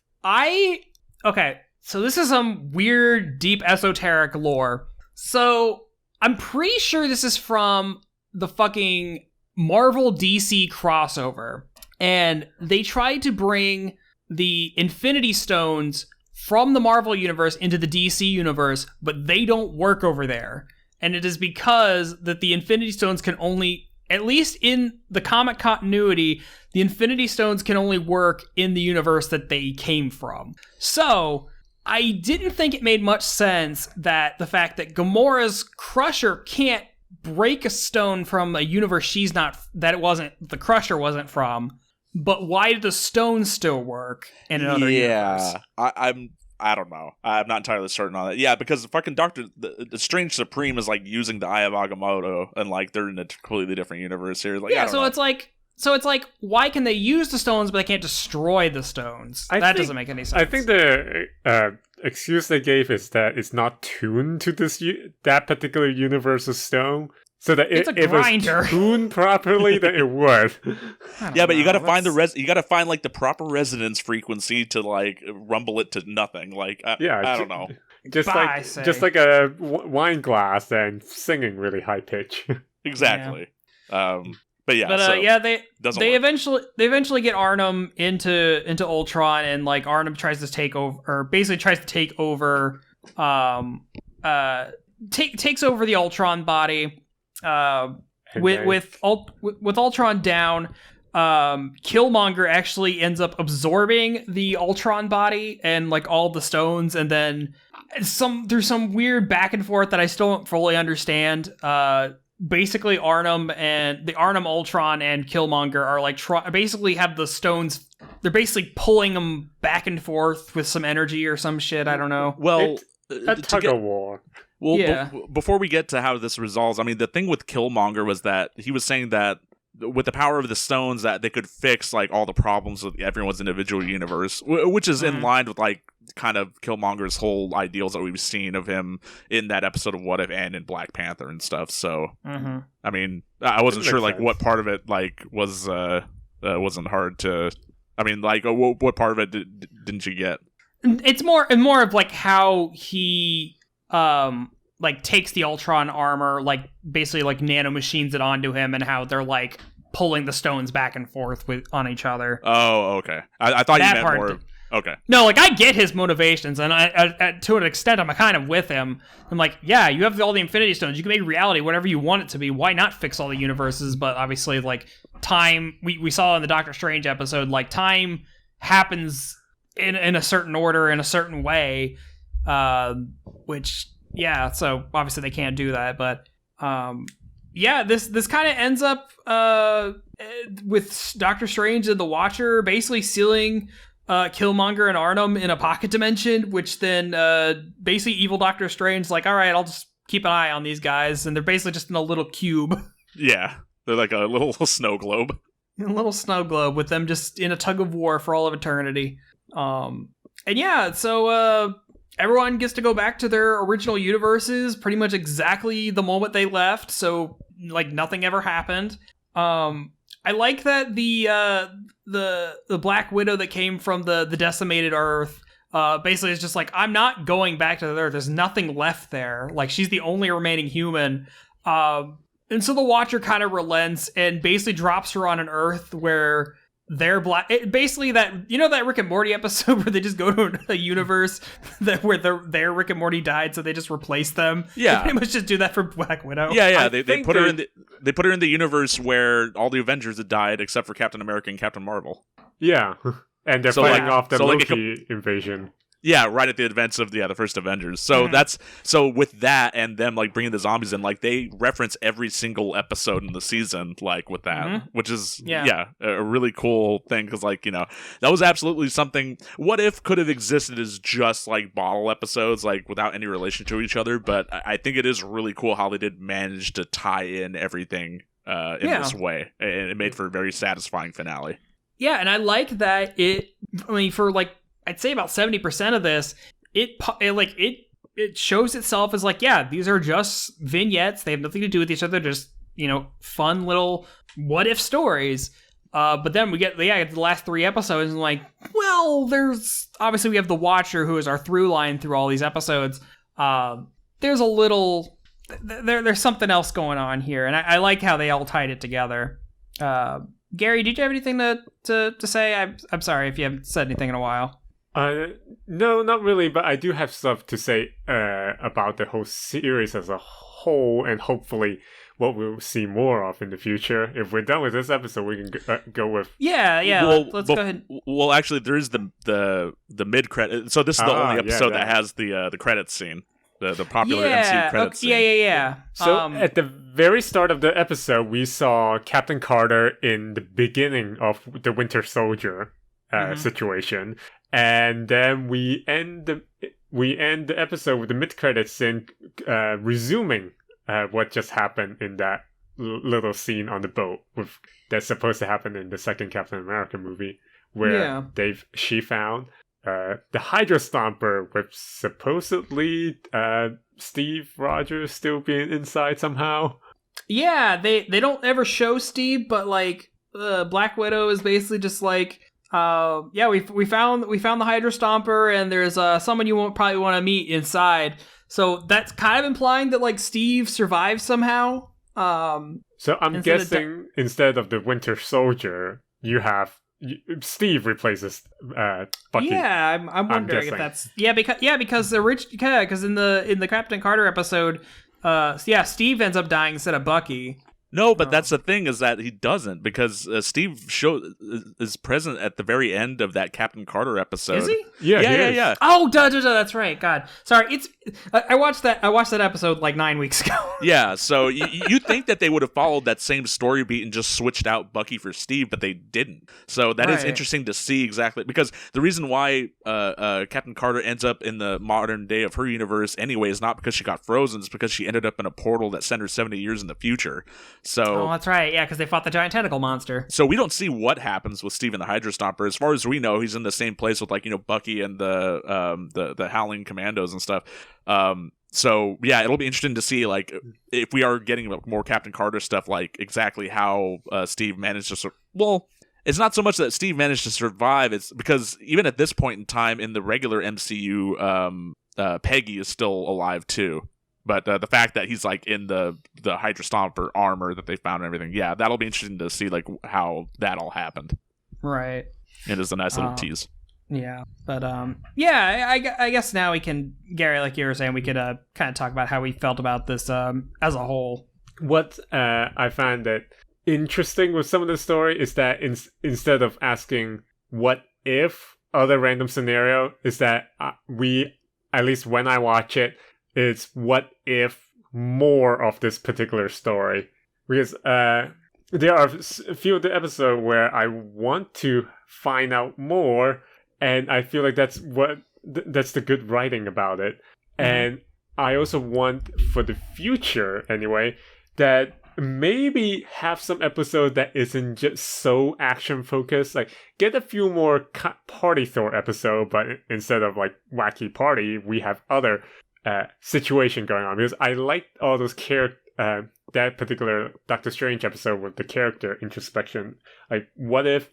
So this is some weird, deep, esoteric lore. So, I'm pretty sure this is from the fucking Marvel DC crossover. And they tried to bring the Infinity Stones from the Marvel universe into the DC universe, but they don't work over there. And it is because that the Infinity Stones can only, at least in the comic continuity, the Infinity Stones can only work in the universe that they came from. So, I didn't think it made much sense that the fact that Gamora's Crusher can't break a stone from a universe the Crusher wasn't from, but why do the stones still work in another universe? I don't know. I'm not entirely certain on that. Yeah, because the fucking the Strange Supreme is, like, using the Eye of Agamotto, and, like, they're in a completely different universe here. Like, it's like, why can they use the stones, but they can't destroy the stones? That doesn't make any sense. I think the excuse they gave is that it's not tuned to that particular universe's stone. So that if it was tuned properly, then it would. Yeah, but you gotta find you gotta find, like, the proper resonance frequency to, like, rumble it to nothing. Like, I don't know. Just like a wine glass and singing really high pitch. Exactly. Yeah. But they eventually get Arnim into Ultron, and like Arnim tries to take over, or basically tries to take over, takes over the Ultron body. With Ultron down, Killmonger actually ends up absorbing the Ultron body and like all the stones, and then there's some weird back and forth that I still don't fully understand. Basically Arnim Ultron and Killmonger are like basically have the stones. They're basically pulling them back and forth with some energy or some shit. I don't know. Well, a tug of war. Well, yeah. Before we get to how this resolves, I mean, the thing with Killmonger was that he was saying that with the power of the stones that they could fix like all the problems with everyone's individual universe, which is in line with like kind of Killmonger's whole ideals that we've seen of him in that episode of What If and in Black Panther and stuff. So, I mean, I wasn't sure like what part of it like wasn't hard to. I mean, like what part of it didn't you get? It's more of like how he like takes the Ultron armor, like basically like nanomachines it onto him, and how they're like pulling the stones back and forth on each other. Oh, okay. I thought you meant more. Okay. No, like I get his motivations, and I to an extent I'm kind of with him. I'm like, yeah, you have all the Infinity Stones. You can make reality whatever you want it to be. Why not fix all the universes? But obviously, like time, we saw in the Doctor Strange episode, like time happens in a certain order, in a certain way, which. Yeah, so obviously they can't do that, but this kind of ends up with Doctor Strange and the Watcher basically sealing Killmonger and Arnim in a pocket dimension, which then basically evil Doctor Strange's like, all right, I'll just keep an eye on these guys, and they're basically just in a little cube. Yeah, they're like a little snow globe. A little snow globe with them just in a tug of war for all of eternity. Everyone gets to go back to their original universes pretty much exactly the moment they left, so like nothing ever happened. I like that the Black Widow that came from the decimated Earth basically is just like, I'm not going back to the Earth. There's nothing left there. Like, she's the only remaining human. And so the Watcher kind of relents and basically drops her on an Earth where they're black. Basically, that Rick and Morty episode where they just go to a universe where their Rick and Morty died, so they just replace them. Yeah, they pretty much just do that for Black Widow. Yeah. They put her in the universe where all the Avengers had died except for Captain America and Captain Marvel. Yeah, and they're fighting off the Loki invasion. Yeah, right at the events of the first Avengers. So so with that and them like bringing the zombies in, like they reference every single episode in the season, like with that, which is a really cool thing because like that was absolutely something. What If could have existed as just like bottle episodes, like without any relation to each other. But I think it is really cool how they did manage to tie in everything in this way, and it made for a very satisfying finale. Yeah, and I like that for like. I'd say about 70% of this, it shows itself as like, yeah, these are just vignettes. They have nothing to do with each other. Just, fun little what if stories. But then we get the last 3 episodes and like, well, there's obviously we have the Watcher who is our through line through all these episodes. There's there's something else going on here. And I like how they all tied it together. Gary, did you have anything to say? I'm sorry if you haven't said anything in a while. No, not really, but I do have stuff to say about the whole series as a whole, and hopefully what we'll see more of in the future. If we're done with this episode, we can go with... Yeah, let's go ahead. Well, actually, there is the mid-credit... So this is the only episode that has the credits scene. The popular MC credits scene. Yeah. So at the very start of the episode, we saw Captain Carter in the beginning of the Winter Soldier situation. And then we end the episode with the mid-credits scene resuming what just happened in that little scene on the boat that's supposed to happen in the second Captain America movie, where she found the Hydra Stomper with supposedly Steve Rogers still being inside somehow. Yeah, they don't ever show Steve, but like Black Widow is basically just like, we found the Hydra Stomper, and there's someone you won't probably want to meet inside. So that's kind of implying that like Steve survived somehow. So I'm instead of guessing instead of the Winter Soldier, you have Steve replaces Bucky. Yeah, I'm wondering if guessing. that's because in the Captain Carter episode, Steve ends up dying instead of Bucky. No, but that's the thing is that he doesn't, because Steve is present at the very end of that Captain Carter episode. Is he? Yeah. Oh, that's right. God, sorry. I watched that episode like 9 weeks ago. Yeah, so you think that they would have followed that same story beat and just switched out Bucky for Steve, but they didn't. So that is interesting to see exactly, because the reason why Captain Carter ends up in the modern day of her universe anyway is not because she got frozen, it's because she ended up in a portal that sent her 70 years in the future. So, that's right. Yeah, because they fought the giant tentacle monster. So we don't see what happens with Steve and the Hydra Stomper. As far as we know, he's in the same place with Bucky and the Howling Commandos and stuff. So yeah, it'll be interesting to see if we are getting more Captain Carter stuff, exactly how Steve managed to. Well, it's not so much that Steve managed to survive. It's because even at this point in time in the regular MCU, Peggy is still alive too. But the fact that he's in the Hydra Stomper armor that they found and everything, yeah, that'll be interesting to see how that all happened. Right. It is a nice little tease. Yeah, but I guess now we can, Gary, like you were saying, we could kind of talk about how we felt about this as a whole. What I find that interesting with some of the story is that instead of asking what if other random scenario, is that at least when I watch it, it's what if more of this particular story. Because there are a few of the episodes where I want to find out more, and I feel like that's the good writing about it. Mm-hmm. And I also want, for the future anyway, that maybe have some episode that isn't just so action focused. Get a few more party Thor episode, but instead of wacky party, we have other situation going on, because I liked all those that particular Doctor Strange episode with the character introspection. What if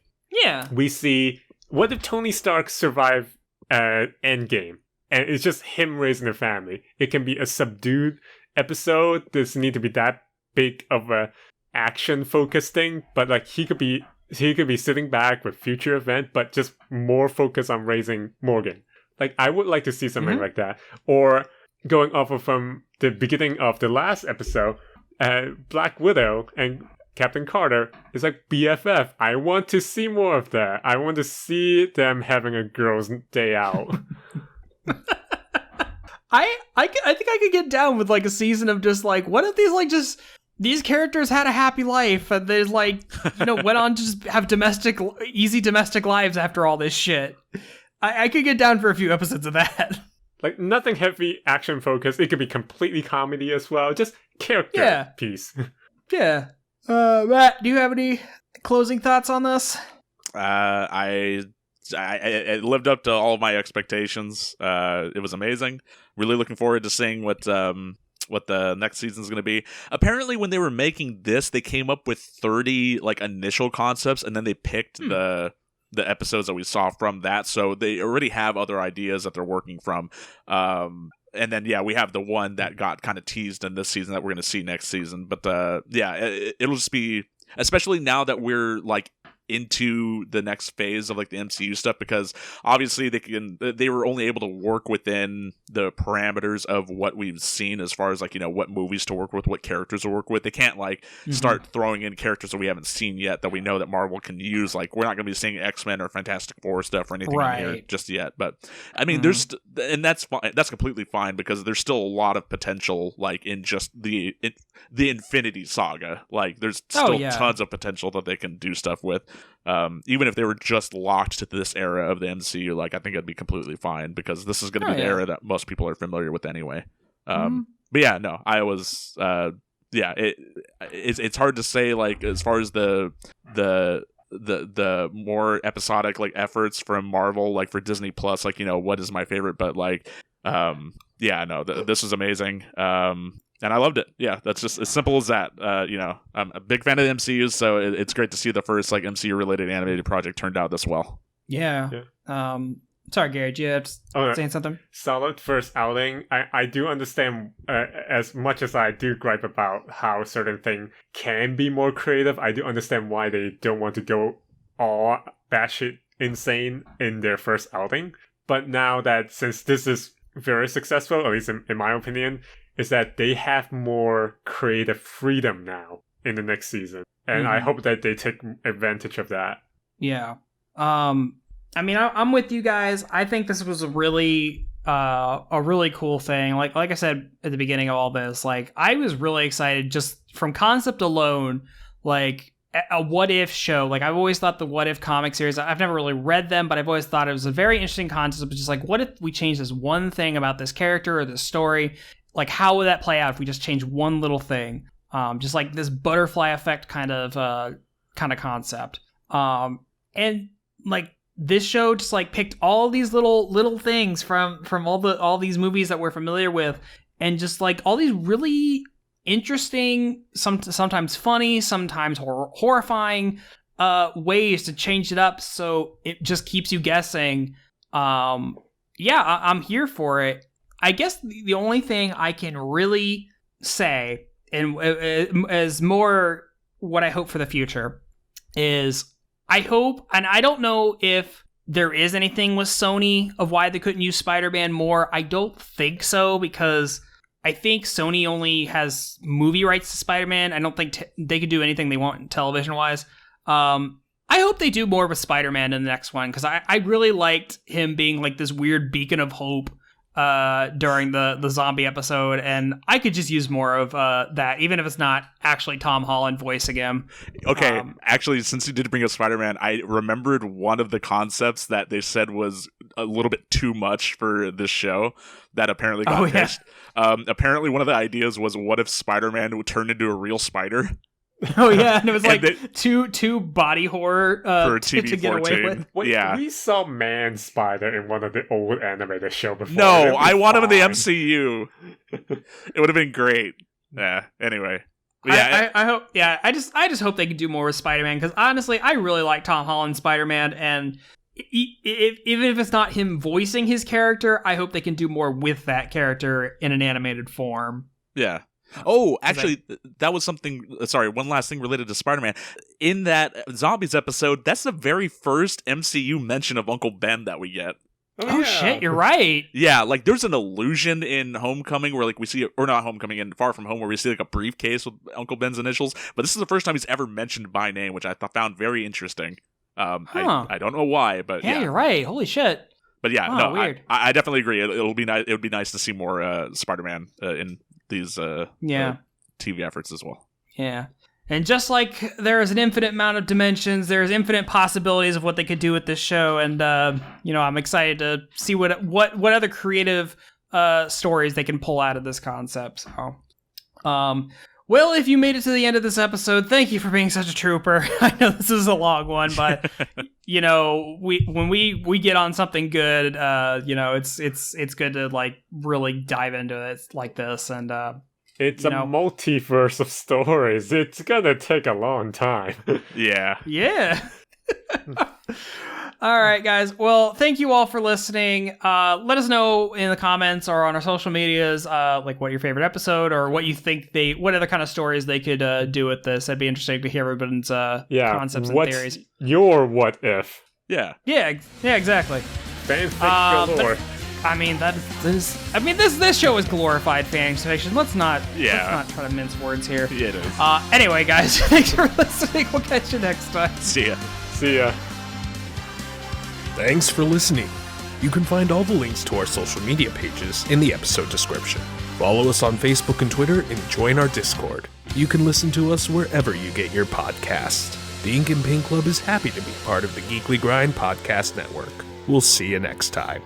Tony Stark survived Endgame and it's just him raising a family? It can be a subdued episode. Doesn't need to be that big of a action focused thing, but he could be sitting back with future event, but just more focus on raising Morgan. I would like to see something like that. Or going off from the beginning of the last episode, Black Widow and Captain Carter is BFF. I want to see more of that. I want to see them having a girls' day out. I think I could get down with a season of just what if these characters had a happy life and they went on to just have easy domestic lives after all this shit. I could get down for a few episodes of that. Nothing heavy action focused. It could be completely comedy as well. Just character piece. Yeah. Matt, do you have any closing thoughts on this? I lived up to all of my expectations. It was amazing. Really looking forward to seeing what the next season's going to be. Apparently, when they were making this, they came up with 30 initial concepts, and then they picked the episodes that we saw from that. So they already have other ideas that they're working from. And then, we have the one that got kind of teased in this season that we're going to see next season. But it'll just be, especially now that we're into the next phase of the MCU stuff, because obviously they were only able to work within the parameters of what we've seen as far as what movies to work with, what characters to work with. They can't start throwing in characters that we haven't seen yet that we know that Marvel can use. We're not going to be seeing X-Men or Fantastic Four stuff or anything in here just yet. But I mean, there's, and that's fine. That's completely fine, because there's still a lot of potential in just the Infinity Saga. There's still tons of potential that they can do stuff with. Even if they were just locked to this era of the MCU, I think it'd be completely fine, because this is going to be the era that most people are familiar with anyway. But yeah, no, I was, it's hard to say, as far as the more episodic efforts from Marvel, for Disney Plus, what is my favorite, but this was amazing. And I loved it. Yeah, that's just as simple as that. I'm a big fan of the MCU, so it's great to see the first MCU related animated project turned out this well. Yeah. Sorry, Gary, do you have saying something? Solid first outing. I do understand as much as I do gripe about how certain thing can be more creative. I do understand why they don't want to go all batshit insane in their first outing. But now that since this is very successful, at least in my opinion, is that they have more creative freedom now in the next season. And I hope that they take advantage of that. Yeah. I mean, I'm with you guys. I think this was a really cool thing. Like I said at the beginning of all this, like I was really excited just from concept alone, like a what if show. Like I've always thought the what if comic series, I've never really read them, but I've always thought it was a very interesting concept. Just like, what if we change this one thing about this character or this story? Like how would that play out if we just change one little thing? Just like this butterfly effect kind of concept. And like this show just like picked all these little things from all these movies that we're familiar with, and just like all these really interesting, sometimes funny, sometimes horrifying ways to change it up, so it just keeps you guessing. I'm here for it. I guess the only thing I can really say, and as more what I hope for the future, is I hope, and I don't know if there is anything with Sony of why they couldn't use Spider-Man more. I don't think so, because I think Sony only has movie rights to Spider-Man. I don't think they could do anything they want television-wise. I hope they do more with Spider-Man in the next one, because I really liked him being like this weird beacon of hope during the zombie episode, and I could just use more of that, even if it's not actually Tom Holland voicing him. Okay, actually, since you did bring up Spider-Man, I remembered one of the concepts that they said was a little bit too much for this show that apparently got pitched. Apparently, one of the ideas was, what if Spider-Man would turn into a real spider? Oh yeah, and it was like two body horror for to get away with. Wait, we saw Man Spider in one of the old animated show before. No, I want him in the MCU. It would have been great. Yeah. Anyway. Yeah, I hope. Yeah, I just hope they can do more with Spider-Man, because honestly, I really like Tom Holland's Spider-Man, and even if it's not him voicing his character, I hope they can do more with that character in an animated form. Yeah. Oh, actually, that was something. Sorry, one last thing related to Spider-Man. In that Zombies episode, that's the very first MCU mention of Uncle Ben that we get. Oh shit, you're right. Yeah, like there's an illusion in Homecoming where like we see, or not Homecoming, in Far From Home, where we see like a briefcase with Uncle Ben's initials. But this is the first time he's ever mentioned by name, which I found very interesting. I don't know why, but yeah, you're right. Holy shit. But yeah, no, weird. I definitely agree. It would be nice to see more Spider-Man in these TV efforts as well. Yeah. And just like there is an infinite amount of dimensions, there's infinite possibilities of what they could do with this show, and I'm excited to see what other creative stories they can pull out of this concept. So well, if you made it to the end of this episode, thank you for being such a trooper. I know this is a long one, but when we get on something good, it's good to like really dive into it like this, and it's a multiverse of stories. It's gonna take a long time. Yeah. All right, guys. Well, thank you all for listening. Let us know in the comments or on our social medias, like what your favorite episode, or what you think what other kind of stories they could do with this. That'd be interesting to hear everyone's concepts and theories. Your what if? Yeah, exactly. Fanfic galore. This show is glorified fan fiction. Let's not try to mince words here. Yeah, it is. Anyway, guys, thanks for listening. We'll catch you next time. See ya. Thanks for listening. You can find all the links to our social media pages in the episode description. Follow us on Facebook and Twitter, and join our Discord. You can listen to us wherever you get your podcasts. The Ink and Paint Club is happy to be part of the Geekly Grind Podcast Network. We'll see you next time.